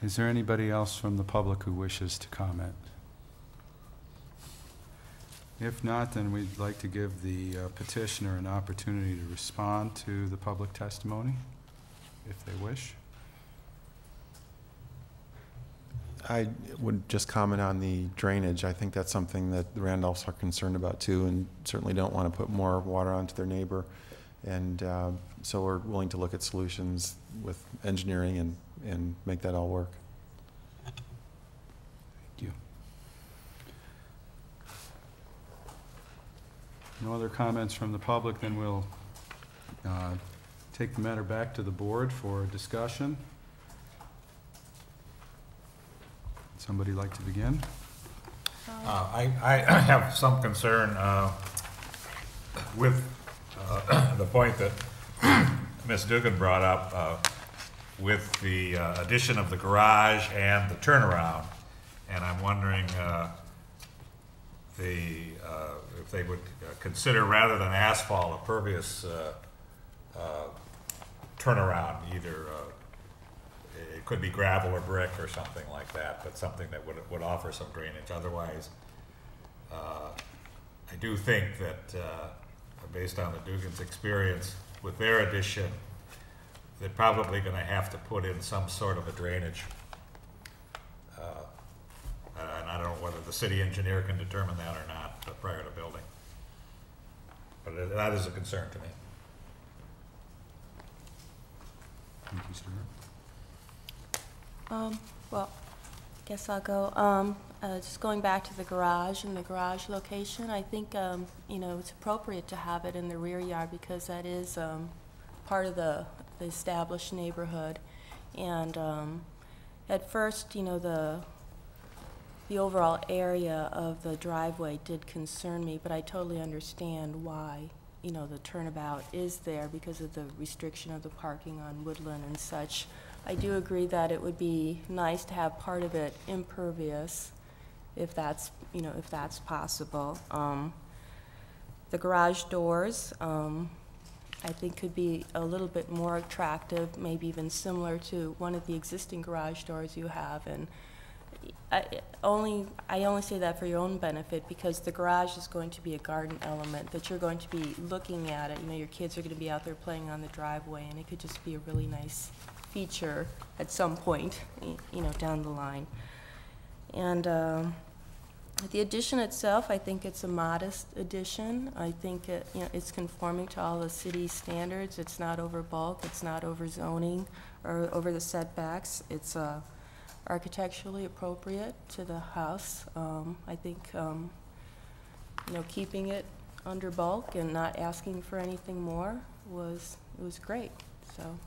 Is there anybody else from the public who wishes to comment? If not, then we'd like to give the petitioner an opportunity to respond to the public testimony, if they wish. I would just comment on the drainage. I think that's something that the Randolphs are concerned about too, and certainly don't want to put more water onto their neighbor. And so we're willing to look at solutions with engineering and make that all work. Thank you. No other comments from the public, then we'll take the matter back to the board for discussion. Somebody like to begin? I have some concern with the point that Ms. Dugan brought up with the addition of the garage and the turnaround. And I'm wondering if they would consider, rather than asphalt, a pervious turnaround, either it could be gravel or brick or something like that, but something that would offer some drainage. Otherwise, I do think that based on the Dugan's experience with their addition, they're probably going to have to put in some sort of a drainage. And I don't know whether the city engineer can determine that or not prior to building. But that is a concern to me. Thank you, Stuart. Well, I guess I'll go. Just going back to the garage and the garage location, I think, it's appropriate to have it in the rear yard because that is part of the established neighborhood. And at first, the overall area of the driveway did concern me, but I totally understand why, the turnabout is there because of the restriction of the parking on Woodland and such. I do agree that it would be nice to have part of it impervious, if that's possible. The garage doors, I think could be a little bit more attractive, maybe even similar to one of the existing garage doors you have. And I only say that for your own benefit because the garage is going to be a garden element that you're going to be looking at it. Your kids are going to be out there playing on the driveway, and it could just be a really nice feature at some point, down the line. And the addition itself, I think it's a modest addition. I think it's conforming to all the city standards. It's not over bulk. It's not over zoning or over the setbacks. It's architecturally appropriate to the house. I think keeping it under bulk and not asking for anything more was great. So.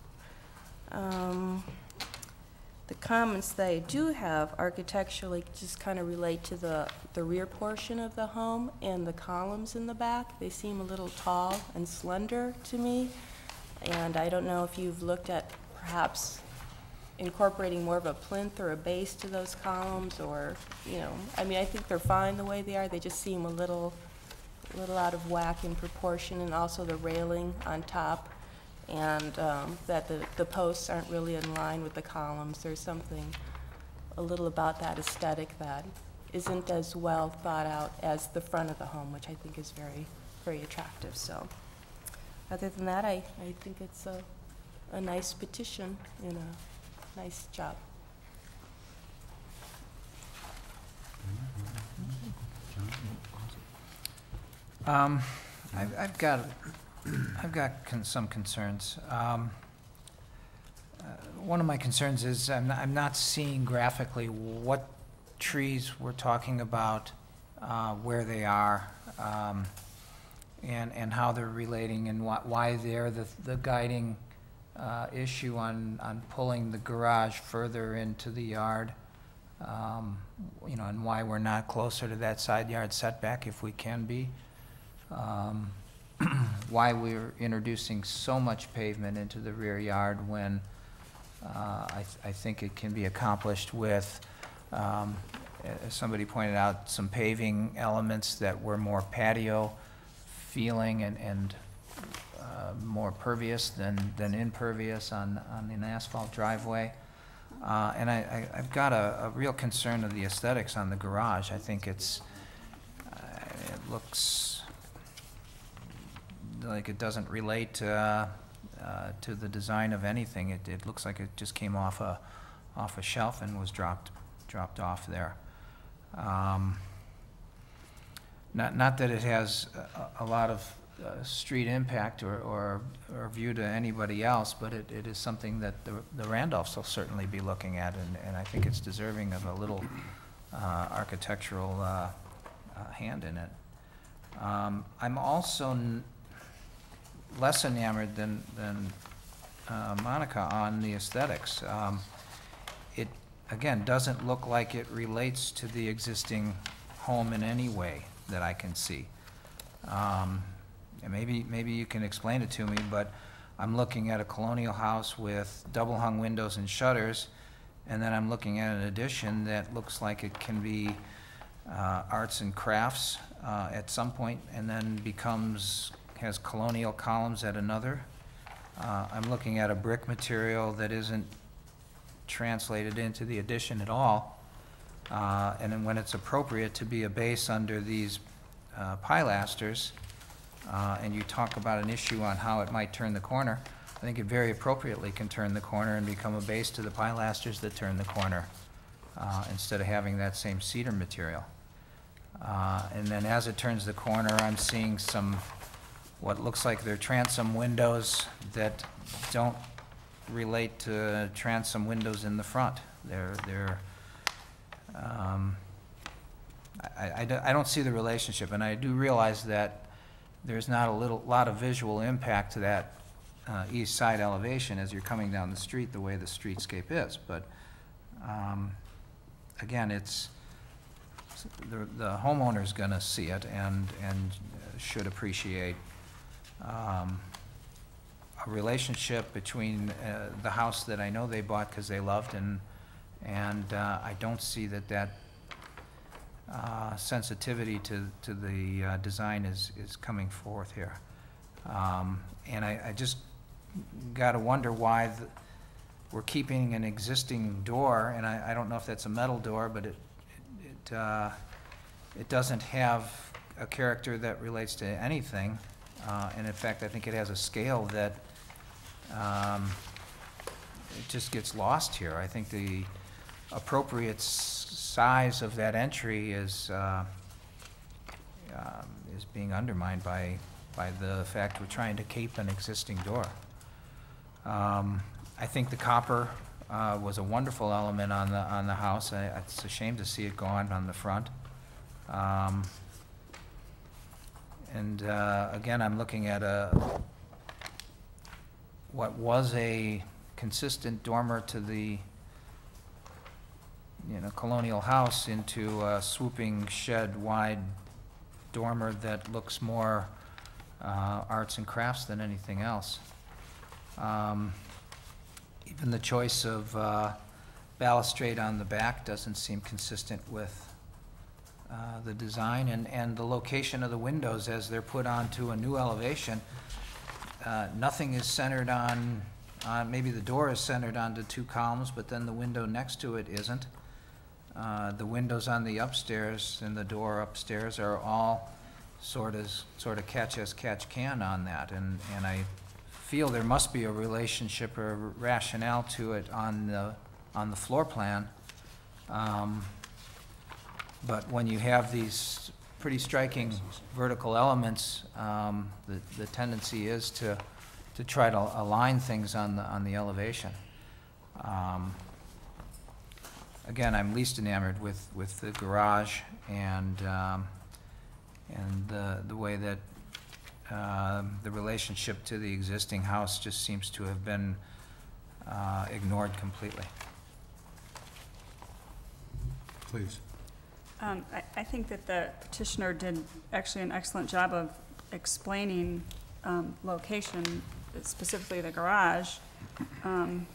The comments that I do have architecturally just kind of relate to the rear portion of the home and the columns in the back. They seem a little tall and slender to me, and I don't know if you've looked at perhaps incorporating more of a plinth or a base to those columns, or I think they're fine the way they are. They just seem a little out of whack in proportion, and also the railing on top and that the posts aren't really in line with the columns. There's something a little about that aesthetic that isn't as well thought out as the front of the home, which I think is very, very attractive. So other than that, I think it's a nice petition and a nice job. I've got some concerns. One of my concerns is I'm not seeing graphically what trees we're talking about, where they are, and how they're relating, and why they're the guiding issue on pulling the garage further into the yard, you know, and why we're not closer to that side yard setback if we can be. Why we're introducing so much pavement into the rear yard when I think it can be accomplished with, as somebody pointed out, some paving elements that were more patio feeling and more pervious than impervious on an asphalt driveway. And I've got a real concern of the aesthetics on the garage. I think it looks like it doesn't relate to the design of anything. It looks like it just came off a shelf and was dropped off there. Not that it has a lot of street impact or view to anybody else, but it is something that the Randolphs will certainly be looking at, and I think it's deserving of a little architectural hand in it. I'm also less enamored than Monica on the aesthetics. It, again, doesn't look like it relates to the existing home in any way that I can see. And maybe you can explain it to me, but I'm looking at a colonial house with double hung windows and shutters, and then I'm looking at an addition that looks like it can be arts and crafts at some point, and then has colonial columns at another. I'm looking at a brick material that isn't translated into the addition at all, and then when it's appropriate to be a base under these pilasters, and you talk about an issue on how it might turn the corner, I think it very appropriately can turn the corner and become a base to the pilasters that turn the corner, instead of having that same cedar material. And then as it turns the corner, I'm seeing what looks like they're transom windows that don't relate to transom windows in the front. I don't see the relationship, and I do realize that there's not a lot of visual impact to that east side elevation as you're coming down the street, the way the streetscape is. But again, the homeowner's going to see it and should appreciate a relationship between the house that I know they bought because they loved, and I don't see that sensitivity to the design is coming forth here. And I just got to wonder why we're keeping an existing door, and I don't know if that's a metal door, but it doesn't have a character that relates to anything. And in fact, I think it has a scale that it just gets lost here. I think the appropriate size of that entry is being undermined by the fact we're trying to keep an existing door. I think the copper was a wonderful element on the house. It's a shame to see it gone on the front. And again, I'm looking at what was a consistent dormer to the colonial house into a swooping shed-wide dormer that looks more arts and crafts than anything else. Even the choice of balustrade on the back doesn't seem consistent with the design, and the location of the windows as they're put onto a new elevation. nothing is centered on, maybe the door is centered onto two columns, but then the window next to it isn't. The windows on the upstairs and the door upstairs are all sort of catch as catch can on that, and I feel there must be a relationship or a rationale to it on the floor plan. But when you have these pretty striking vertical elements, the tendency is to try to align things on the elevation. Again, I'm least enamored with the garage and the way that the relationship to the existing house just seems to have been ignored completely. Please. I think that the petitioner did actually an excellent job of explaining location, specifically the garage,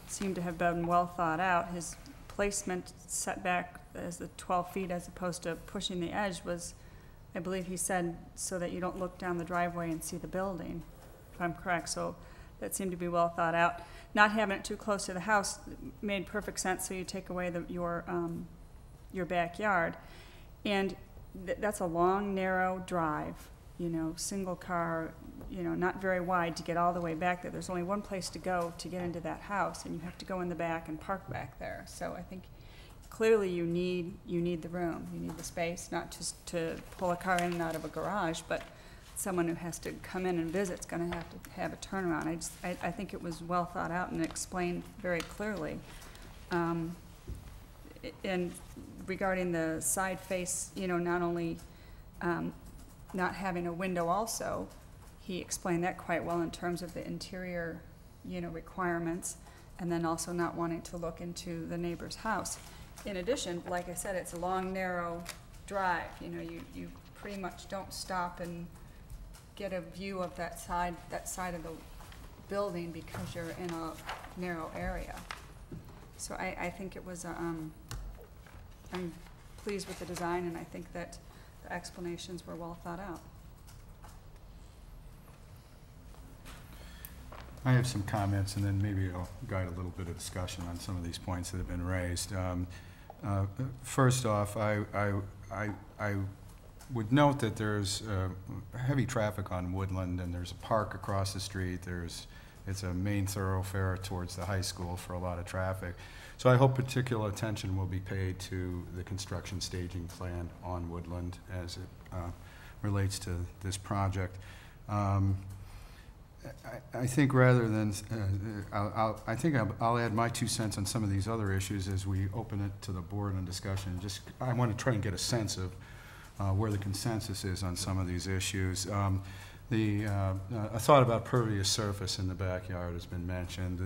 seemed to have been well thought out. His placement setback as the 12 feet as opposed to pushing the edge was, I believe he said, so that you don't look down the driveway and see the building, if I'm correct. So that seemed to be well thought out. Not having it too close to the house made perfect sense, so you take away your backyard. And that's a long, narrow drive, single car, not very wide to get all the way back there. There's only one place to go to get into that house, and you have to go in the back and park back there. So I think clearly you need the room, you need the space, not just to pull a car in and out of a garage, but someone who has to come in and visit is going to have a turnaround. I think it was well thought out and explained very clearly. And regarding the side face, not only not having a window also, he explained that quite well in terms of the interior, requirements, and then also not wanting to look into the neighbor's house. In addition, like I said, it's a long, narrow drive. You pretty much don't stop and get a view of that side of the building because you're in a narrow area. So I think it was, I'm pleased with the design, and I think that the explanations were well thought out. I have some comments, and then maybe I'll guide a little bit of discussion on some of these points that have been raised. First off, I would note that there's heavy traffic on Woodland, and there's a park across the street. It's a main thoroughfare towards the high school for a lot of traffic. So I hope particular attention will be paid to the construction staging plan on Woodland as it relates to this project. I think rather than, I'll add my 2 cents on some of these other issues as we open it to the board and discussion. I want to try and get a sense of where the consensus is on some of these issues. A thought about pervious surface in the backyard has been mentioned.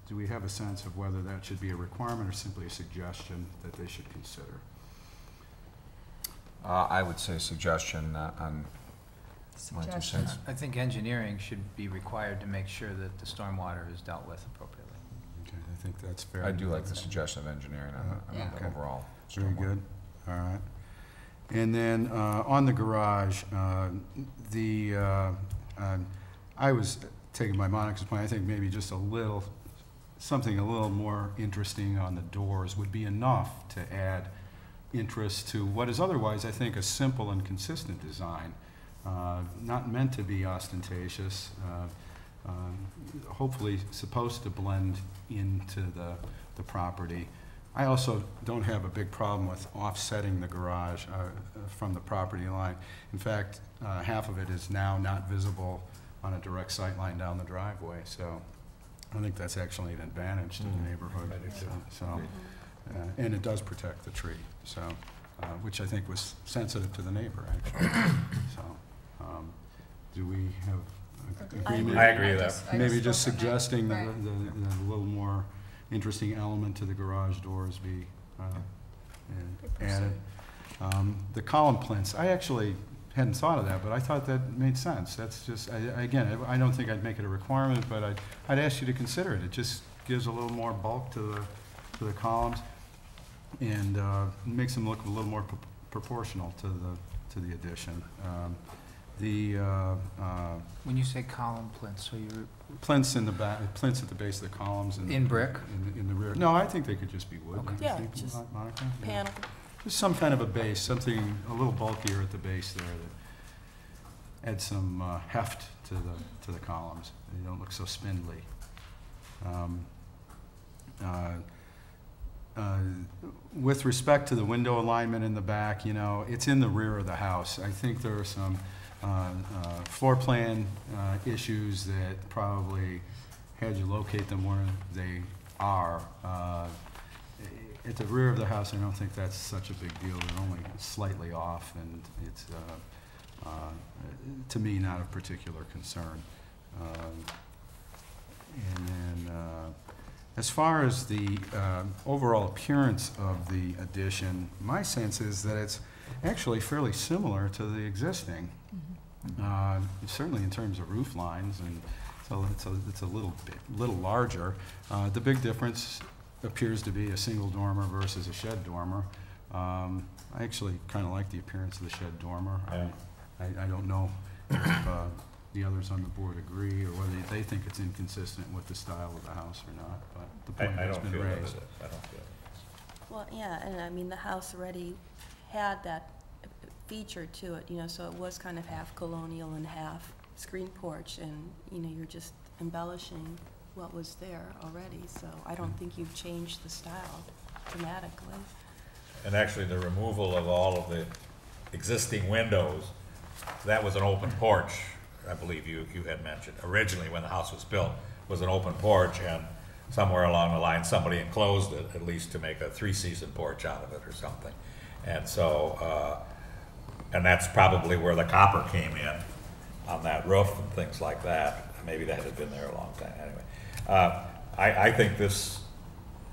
Do we have a sense of whether that should be a requirement or simply a suggestion that they should consider? I would say suggestion on my 2 cents. I think engineering should be required to make sure that the stormwater is dealt with appropriately. Okay, I think that's fair. I do like the suggestion of engineering on the overall. Very good. All right. And then on the garage, I was taking by Monica's point. I think maybe just something a little more interesting on the doors would be enough to add interest to what is otherwise, I think, a simple and consistent design. Not meant to be ostentatious, hopefully supposed to blend into the property. I also don't have a big problem with offsetting the garage from the property line. In fact, half of it is now not visible on a direct sight line down the driveway, so I think that's actually an advantage to the neighborhood. And it does protect the tree, so which I think was sensitive to the neighbor, actually. So, do we have agreement? I agree with that. Maybe just suggesting that the little more interesting element to the garage doors be added. The column plinths, I actually hadn't thought of that, but I thought that made sense. That's just, again, I don't think I'd make it a requirement, but I'd ask you to consider it. It just gives a little more bulk to the columns and makes them look a little more proportional to the addition. the When you say column plinths, so you're plinths in the back, plinths at the base of the columns. in brick? In the rear. No, I think they could just be wood. Okay. don't you Yeah, think, just Monica? Yeah. panel. Just some kind of a base, something a little bulkier at the base there that adds some heft to the columns. They don't look so spindly. With respect to the window alignment in the back, you know, it's in the rear of the house. I think there are some floor plan issues that probably had you locate them where they are. At the rear of the house, I don't think that's such a big deal. They're only slightly off, and it's, to me, not of particular concern. And then, as far as the overall appearance of the addition, my sense is that it's actually fairly similar to the existing. Certainly in terms of roof lines, and so it's a little larger. The big difference appears to be a single dormer versus a shed dormer. I actually kind of like the appearance of the shed dormer. Yeah. I don't know if the others on the board agree, or whether they think it's inconsistent with the style of the house or not, but the point I has don't been feel that it raised. is. I don't feel it. Well, yeah, and I mean, the house already had that feature to it, you know, so it was kind of half colonial and half screen porch, and, you know, you're just embellishing what was there already, so I don't think you've changed the style dramatically. And actually, the removal of all of the existing windows, that was an open porch, I believe you had mentioned. Originally, when the house was built, was an open porch, and somewhere along the line, somebody enclosed it, at least to make a three-season porch out of it or something. And so, and that's probably where the copper came in on that roof and things like that. Maybe that had been there a long time, anyway. I think this,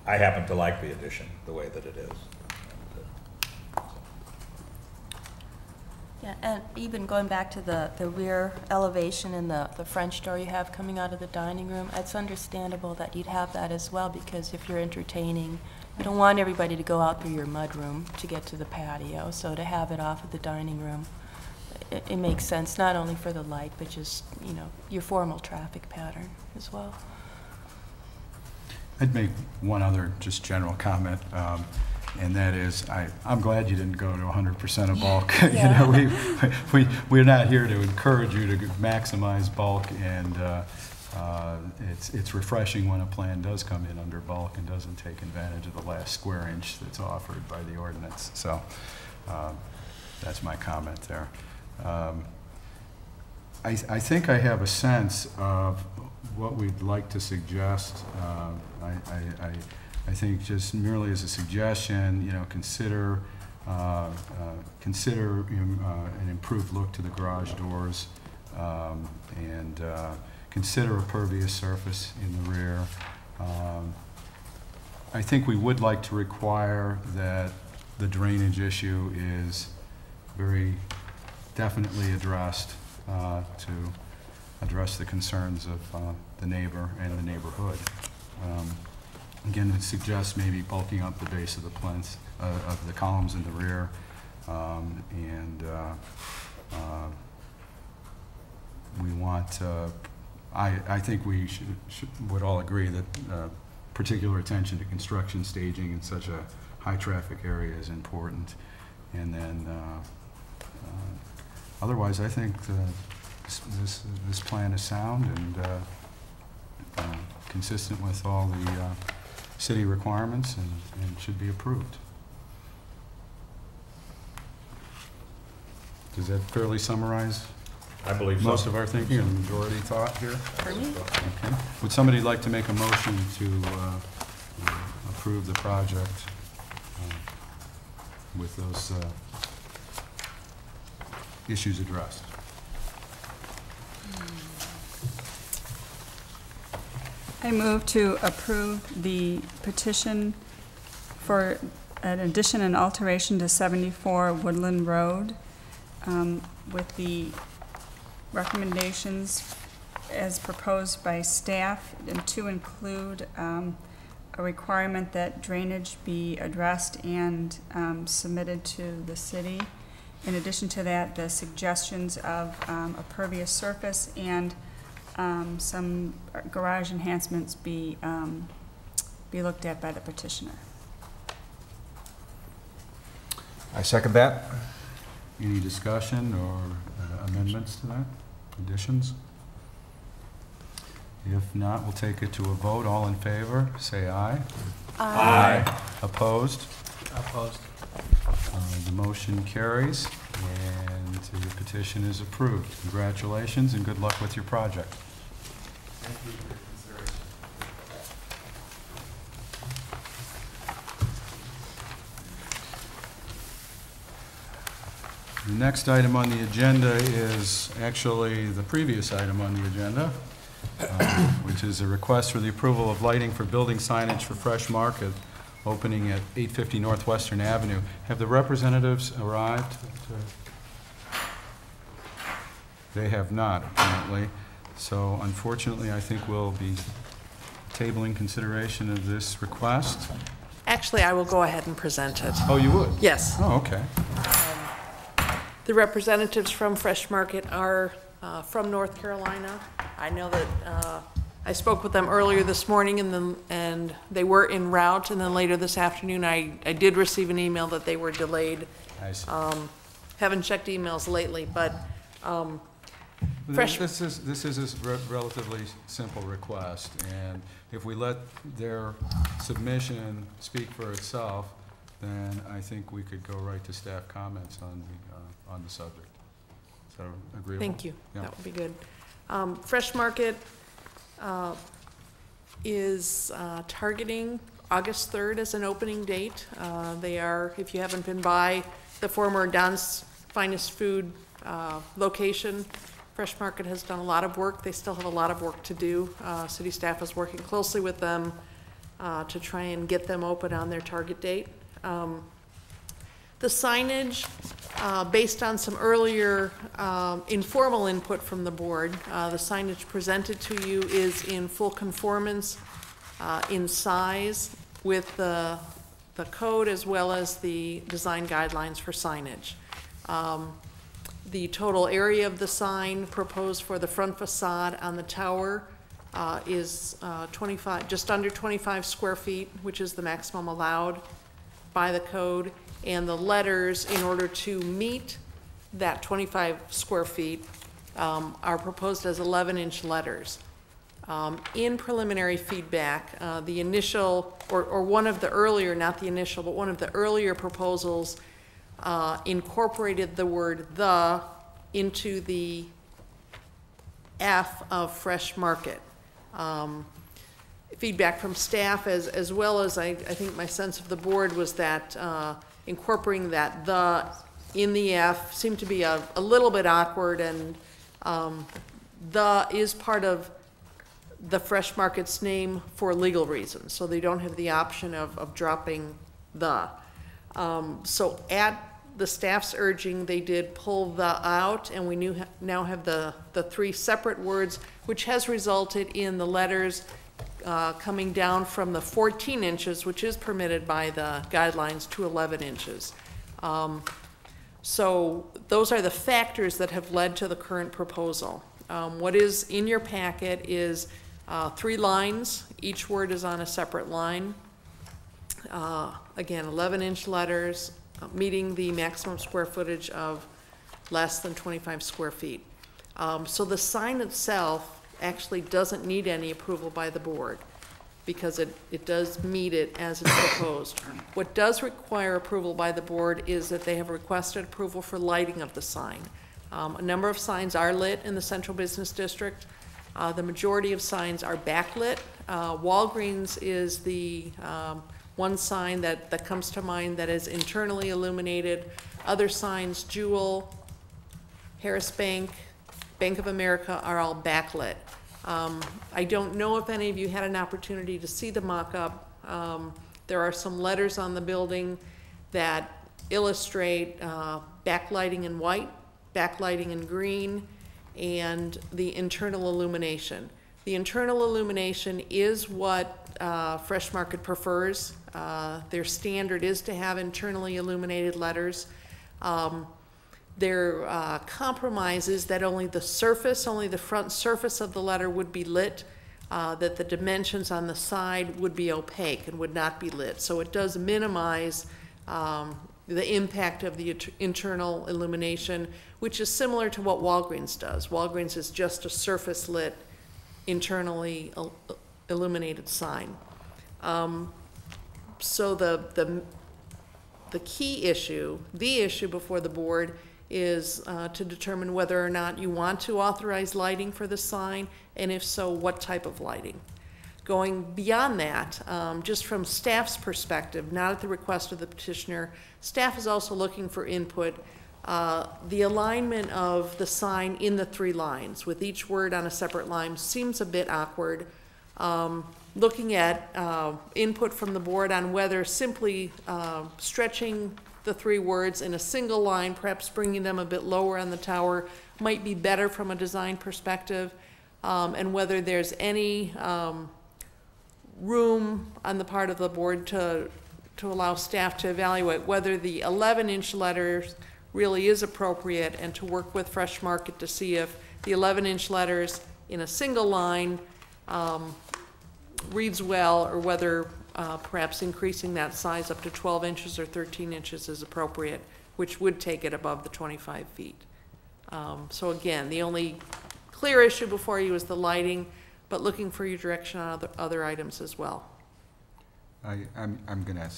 I happen to like the addition, the way that it is. Yeah, and even going back to the rear elevation and the French door you have coming out of the dining room, it's understandable that you'd have that as well, because if you're entertaining, you don't want everybody to go out through your mudroom to get to the patio, so to have it off of the dining room, it makes sense, not only for the light, but just, you know, your formal traffic pattern as well. I'd make one other just general comment, and that is, I'm glad you didn't go to 100% of bulk. Yeah. You know, we're not here to encourage you to maximize bulk, and it's refreshing when a plan does come in under bulk and doesn't take advantage of the last square inch that's offered by the ordinance. So that's my comment there. I think I have a sense of what we'd like to suggest. I think just merely as a suggestion, you know, consider an improved look to the garage doors, and consider a pervious surface in the rear. I think we would like to require that the drainage issue is very definitely addressed, to address the concerns of the neighbor and the neighborhood. Again, it suggests maybe bulking up the base of the plinths, of the columns in the rear, and we want, I think we would all agree that particular attention to construction staging in such a high-traffic area is important. And then, otherwise, I think this plan is sound and consistent with all the city requirements, and should be approved. Does that fairly summarize I believe so. most of our thinking and majority thought here? For me? Okay. Would somebody like to make a motion to approve the project with those issues addressed? I move to approve the petition for an addition and alteration to 74 Woodland Road, with the recommendations as proposed by staff, and to include a requirement that drainage be addressed and submitted to the city, In addition to that, the suggestions of a pervious surface and some garage enhancements be looked at by the petitioner. I second that. Any discussion or amendments to that? Additions? If not, we'll take it to a vote. All in favor, say aye. Aye. Opposed? Opposed? The motion carries, and the petition is approved. Congratulations, and good luck with your project. The next item on the agenda is actually the previous item on the agenda, which is a request for the approval of lighting for building signage for Fresh Market opening at 850 Northwestern Avenue. Have the representatives arrived? They have not, apparently. So unfortunately, I think we'll be tabling consideration of this request. Actually, I will go ahead and present it. Oh, you would? Yes. Oh, okay. The representatives from Fresh Market are from North Carolina. I know that I spoke with them earlier this morning, and they were en route, and then later this afternoon, I did receive an email that they were delayed. I see. Haven't checked emails lately, but Fresh. This is a relatively simple request, and if we let their submission speak for itself, then I think we could go right to staff comments on the subject. Is that agreeable? Thank you. Yeah. That would be good. Fresh Market is targeting August 3rd as an opening date. They are, if you haven't been by the former Don's Finest Food location, Fresh Market has done a lot of work. They still have a lot of work to do. City staff is working closely with them to try and get them open on their target date. The signage, based on some earlier informal input from the board, the signage presented to you is in full conformance in size with the code as well as the design guidelines for signage. The total area of the sign proposed for the front facade on the tower is just under 25 square feet, which is the maximum allowed by the code. And the letters, in order to meet that 25 square feet, are proposed as 11-inch letters. In preliminary feedback, the initial, or one of the earlier, not the initial, but one of the earlier proposals incorporated the word "the" into the F of Fresh Market. Feedback from staff as well as I think my sense of the board was that incorporating that "the" in the F seemed to be a little bit awkward, and "the" is part of the Fresh Market's name for legal reasons, so they don't have the option of dropping "the." So at the staff's urging, they did pull "the" out, and we now have the three separate words, which has resulted in the letters coming down from the 14 inches, which is permitted by the guidelines, to 11 inches. So those are the factors that have led to the current proposal. What is in your packet is 3 lines. Each word is on a separate line. Again, 11-inch letters, meeting the maximum square footage of less than 25 square feet. So the sign itself actually doesn't need any approval by the board because it does meet it as it's proposed. What does require approval by the board is that they have requested approval for lighting of the sign. A number of signs are lit in the Central Business District. The majority of signs are backlit. Walgreens is the one sign that comes to mind that is internally illuminated. Other signs, Jewel, Harris Bank, Bank of America, are all backlit. I don't know if any of you had an opportunity to see the mock-up. There are some letters on the building that illustrate backlighting in white, backlighting in green, and the internal illumination. The internal illumination is what Fresh Market prefers. Their standard is to have internally illuminated letters. Their compromise is that only the front surface of the letter would be lit, that the dimensions on the side would be opaque and would not be lit. So it does minimize the impact of the internal illumination, which is similar to what Walgreens does. Walgreens is just a surface lit, internally illuminated sign. So the key issue, the issue before the board is to determine whether or not you want to authorize lighting for the sign, and if so, what type of lighting. Going beyond that, just from staff's perspective, not at the request of the petitioner, staff is also looking for input. The alignment of the sign in the 3 lines, with each word on a separate line, seems a bit awkward. Looking at input from the board on whether simply stretching the 3 words in a single line, perhaps bringing them a bit lower on the tower, might be better from a design perspective, and whether there's any room on the part of the board to allow staff to evaluate whether the 11-inch letters really is appropriate, and to work with Fresh Market to see if the 11-inch letters in a single line reads well, or whether perhaps increasing that size up to 12 inches or 13 inches is appropriate, which would take it above the 25 feet. So again, the only clear issue before you is the lighting, but looking for your direction on other items as well. I'm going to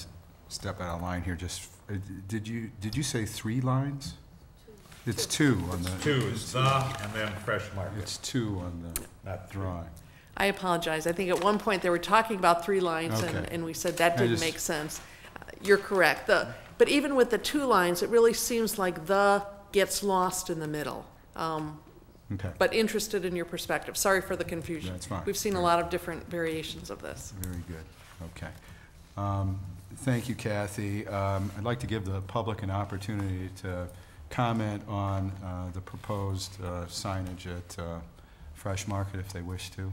step out of line here. Just did you say 3 lines? It's 2 on the. 2 is the, and then Fresh Market. It's 2 on the Not 3. drawing. I apologize. I think at one point they were talking about 3 lines, Okay. and we said that didn't just- make sense. You're correct. But even with the 2 lines, it really seems like the gets lost in the middle. Okay. But interested in your perspective. Sorry for the confusion. That's fine. We've seen a lot of different variations of this. Very good. Okay. Thank you, Kathy. I'd like to give the public an opportunity to comment on the proposed signage at Fresh Market if they wish to.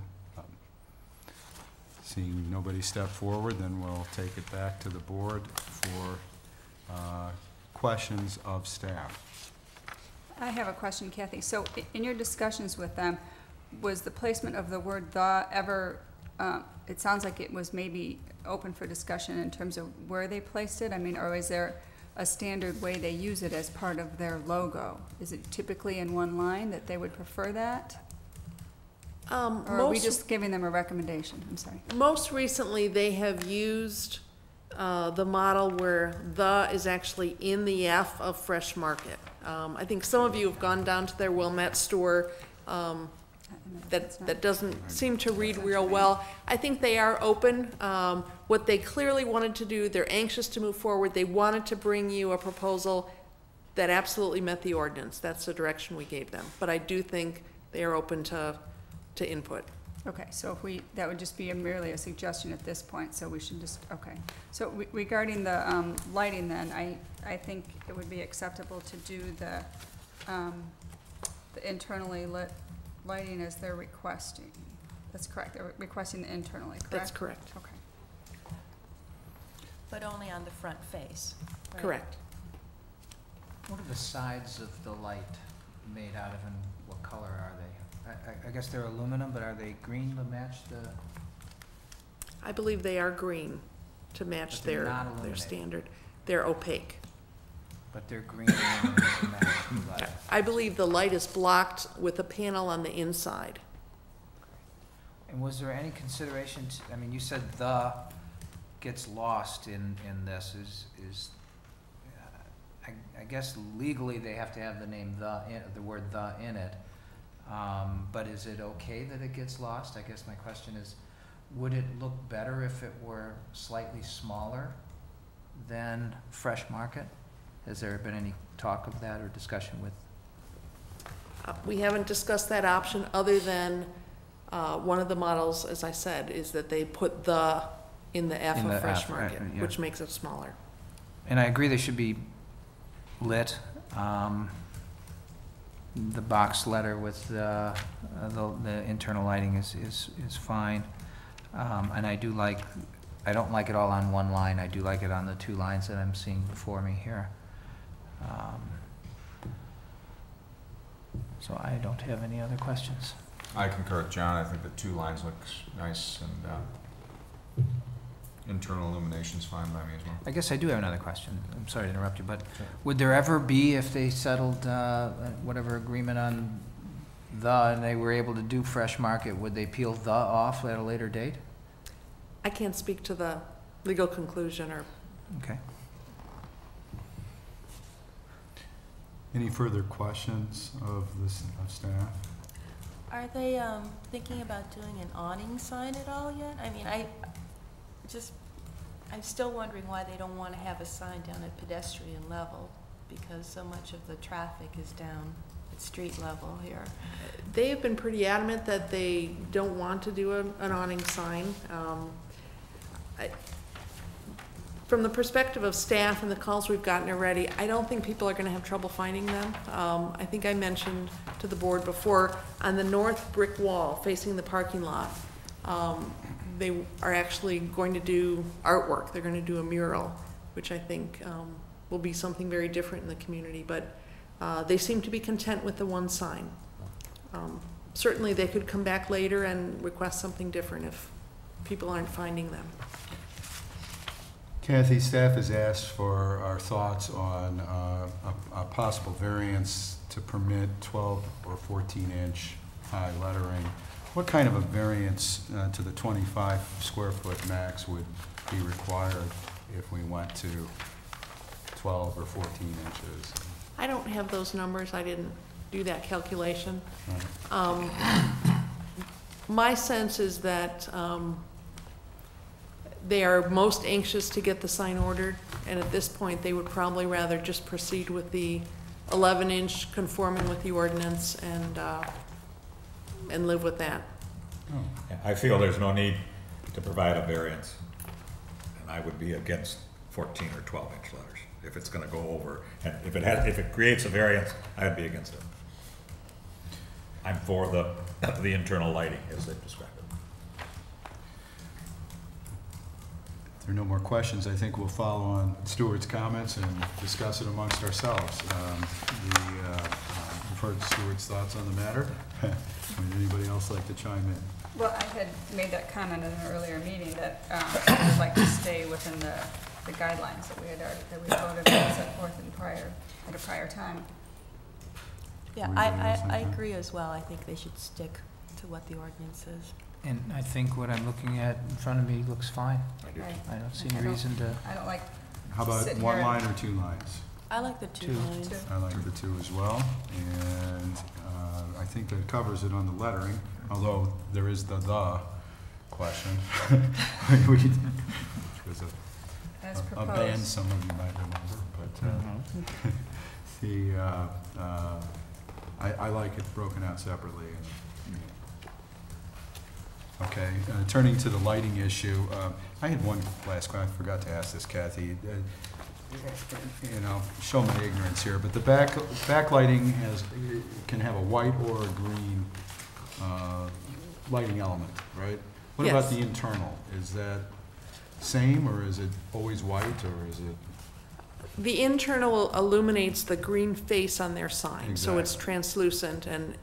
Seeing nobody step forward, then we'll take it back to the board for questions of staff. I have a question, Kathy. So in your discussions with them, was the placement of the word "the" ever, it sounds like it was maybe open for discussion in terms of where they placed it? I mean, or is there a standard way they use it as part of their logo? Is it typically in one line that they would prefer that? Or are we just giving them a recommendation? I'm sorry. Most recently, they have used the model where "the" is actually in the F of Fresh Market. I think some of you have gone down to their Wilmette store. That doesn't seem to read real well. I think they are open. What they clearly wanted to do, they're anxious to move forward. They wanted to bring you a proposal that absolutely met the ordinance. That's the direction we gave them. But I do think they are open to input. Okay, so if that would just be merely a suggestion at this point, so we should just, okay. So regarding the lighting then, I think it would be acceptable to do the internally lit lighting as they're requesting. That's correct, they're requesting the internally, correct? That's correct. Okay. But only on the front face, right? Correct. What are the sides of the light made out of, and what color are they? I guess they're aluminum, but are they green to match the? I believe they are green to match But they're their not illuminated. standard. They're opaque. But they're green aluminum to match the light. I believe the light is blocked with a panel on the inside. And was there any consideration I mean, you said "the" gets lost in this, I guess legally they have to have the name the word "the" in it. But is it okay that it gets lost? I guess my question is, would it look better if it were slightly smaller than Fresh Market? Has there been any talk of that or discussion with? We haven't discussed that option, other than one of the models, as I said, is that they put "the" in the F In of the Fresh F, Market, yeah. which makes it smaller. And I agree they should be lit. The box letter with the internal lighting is fine. And I don't like it all on one line. I do like it on the 2 lines that I'm seeing before me here. So I don't have any other questions. I concur with John. I think the two lines look nice, and internal illumination's fine by me as well. I guess I do have another question. I'm sorry to interrupt you, but would there ever be, if they settled whatever agreement on and they were able to do Fresh Market, would they peel off at a later date? I can't speak to the legal conclusion or. Okay. Any further questions of staff? Are they thinking about doing an awning sign at all yet? I mean, I'm still wondering why they don't want to have a sign down at pedestrian level, because so much of the traffic is down at street level here. They have been pretty adamant that they don't want to do an awning sign. From the perspective of staff and the calls we've gotten already, I don't think people are gonna have trouble finding them. I think I mentioned to the board before, on the north brick wall facing the parking lot, they are actually going to do artwork. They're gonna do a mural, which I think will be something very different in the community, but they seem to be content with the one sign. Certainly they could come back later and request something different if people aren't finding them. Kathy, staff has asked for our thoughts on a possible variance to permit 12 or 14-inch high lettering. What kind of a variance to the 25 square foot max would be required if we went to 12 or 14 inches? I don't have those numbers. I didn't do that calculation. Right. My sense is that they are most anxious to get the sign ordered, and at this point, they would probably rather just proceed with the 11-inch conforming with the ordinance and live with that. I feel there's no need to provide a variance, and I would be against 14 or 12-inch letters if it's going to go over. And if it creates a variance, I'd be against it. I'm for the internal lighting as they've described it. If there are no more questions, I think we'll follow on Stuart's comments and discuss it amongst ourselves. We've heard Stuart's thoughts on the matter. Would anybody else like to chime in? Well, I had made that comment in an earlier meeting that I would like to stay within the guidelines that we voted and set forth at a prior time. Yeah, Were you gonna say I something? agree as well. I think they should stick to what the ordinance is. And I think what I'm looking at in front of me looks fine. Right. I don't see any reason to. I don't like. How about Sit one here. line or two lines? I like the two Two. lines. I like the two as well, and I think that covers it on the lettering, although there is the question. Which was As a proposed. band some of you might remember, but I like it broken out separately. Okay, turning to the lighting issue, I had one last question. I forgot to ask this, Kathy. And I'll show my ignorance here, but the backlighting can have a white or a green lighting element, right? What about Yes. the internal? Is that same, or is it always white, or is it? The internal illuminates the green face on their sign, so it's Exactly. translucent, and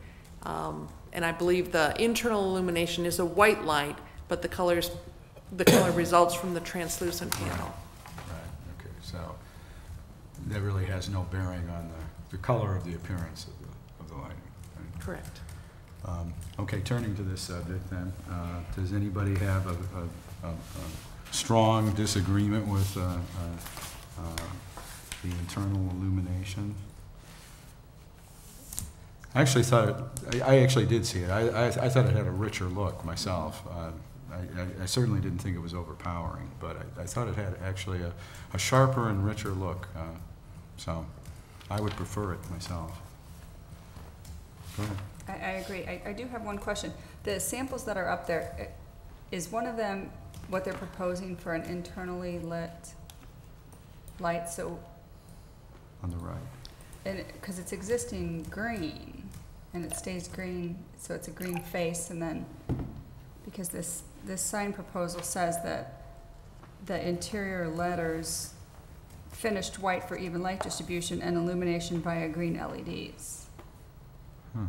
I believe the internal illumination is a white light, but the color results from the translucent panel. Right, okay, so that really has no bearing on the color of the appearance of the lighting, right? Correct. Okay, turning to this subject then, does anybody have a strong disagreement with the internal illumination? I actually did see it. I thought it had a richer look myself. I certainly didn't think it was overpowering, but I thought it had actually a sharper and richer look. So I would prefer it myself. Go ahead. I agree. I do have one question. The samples that are up there, is one of them what they're proposing for an internally lit light? So, On the right. because it's existing green, and it stays green, so it's a green face, and then, because this sign proposal says that the interior letters finished white for even light distribution and illumination via green LEDs. Huh.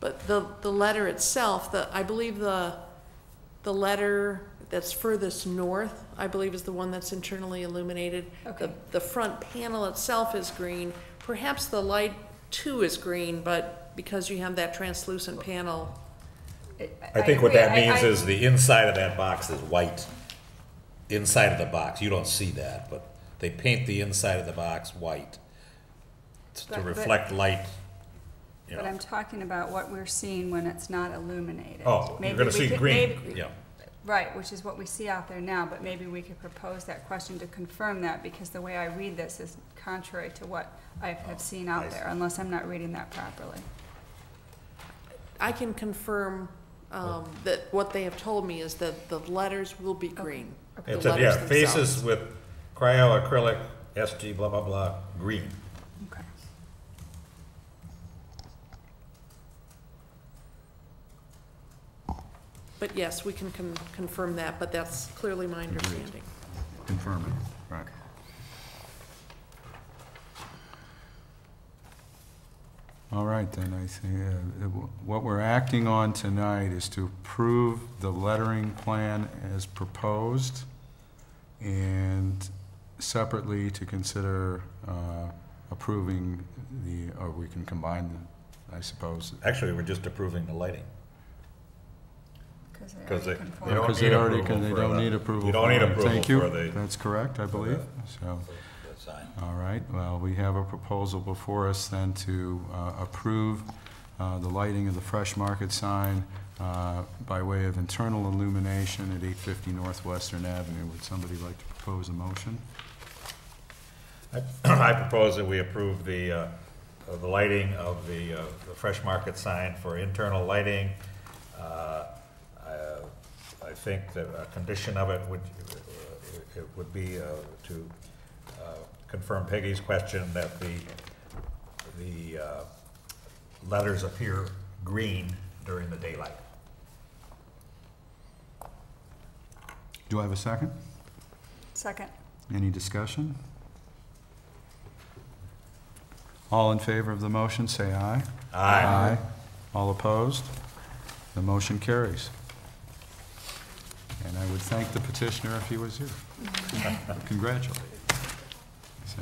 But the letter itself, I believe the letter that's furthest north, I believe is the one that's internally illuminated. Okay. The front panel itself is green. Perhaps the light too is green, but because you have that translucent panel, I think what that means I- is the inside of that box is white. Inside of the box, you don't see that, but they paint the inside of the box white to But- reflect light, you But know. I'm talking about what we're seeing when it's not illuminated. Oh, you're Maybe gonna we see could- green, maybe- yeah. Right, which is what we see out there now, but maybe we could propose that question to confirm that, because the way I read this is contrary to what I have seen I out see. there, unless I'm not reading that properly. I can confirm that what they have told me is that the letters will be green. The It's a, letters yeah, faces themselves. with cryo-acrylic, SG, blah, blah, blah, green. Okay. But yes, we can confirm that, but that's clearly my understanding. Confirming, right. All right, then, I think, what we're acting on tonight is to approve the lettering plan as proposed, and separately to consider approving or we can combine them, I suppose. Actually, we're just approving the lighting. Because Because they they, already they conform. don't Because need they already, approval they for don't the- need approval. You don't for need it. approval Thank you. for the, That's correct, I believe, so. the sign. All right, well, we have a proposal before us then to approve the lighting of the Fresh Market sign by way of internal illumination at 850 Northwestern Avenue. Would somebody like to propose a motion? I propose that we approve the lighting of the Fresh Market sign for internal lighting. I think that a condition of it would be to confirm Peggy's question that the letters appear green during the daylight. Do I have a second? Second. Any discussion? All in favor of the motion, say aye. Aye. All opposed? The motion carries. And I would thank the petitioner if he was here. Congratulate. So,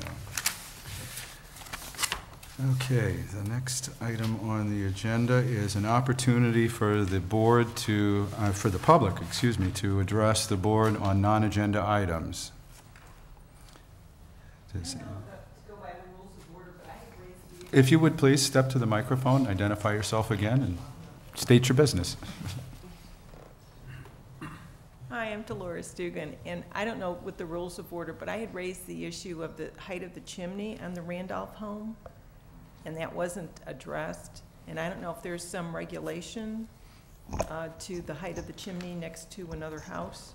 okay, the next item on the agenda is an opportunity for the board to, for the public, excuse me, to address the board on non-agenda items. If you would please step to the microphone, identify yourself again, and state your business. Hi, I'm Dolores Dugan, and I don't know with the rules of order, but I had raised the issue of the height of the chimney on the Randolph home, and that wasn't addressed. And I don't know if there's some regulation to the height of the chimney next to another house.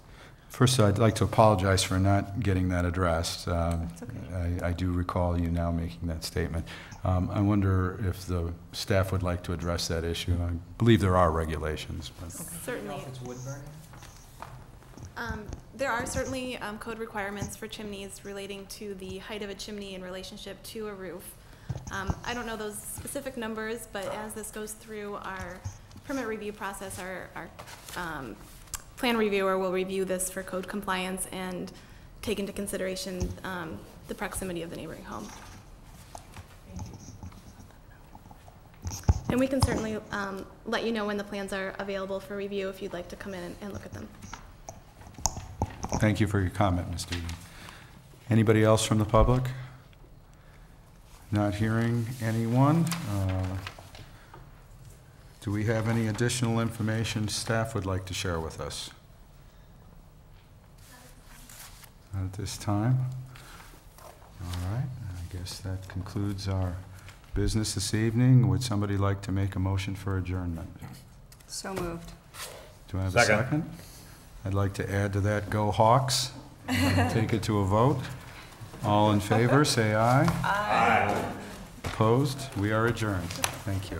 First, I'd like to apologize for not getting that addressed. That's okay. I do recall you now making that statement. I wonder if the staff would like to address that issue. I believe there are regulations, but Certainly. There are certainly code requirements for chimneys relating to the height of a chimney in relationship to a roof. I don't know those specific numbers, but as this goes through our permit review process, our plan reviewer will review this for code compliance and take into consideration the proximity of the neighboring home. And we can certainly let you know when the plans are available for review if you'd like to come in and look at them. thank you for your comment, Ms. Dugan. Anybody else from the public? Not hearing anyone. Do we have any additional information staff would like to share with us? Not at this time. All right, I guess that concludes our business this evening. Would somebody like to make a motion for adjournment? So moved. Do I have a Second. second? I'd like to add to that, go Hawks. Take it to a vote. All in favor, say aye. Aye. Opposed? We are adjourned. Thank you.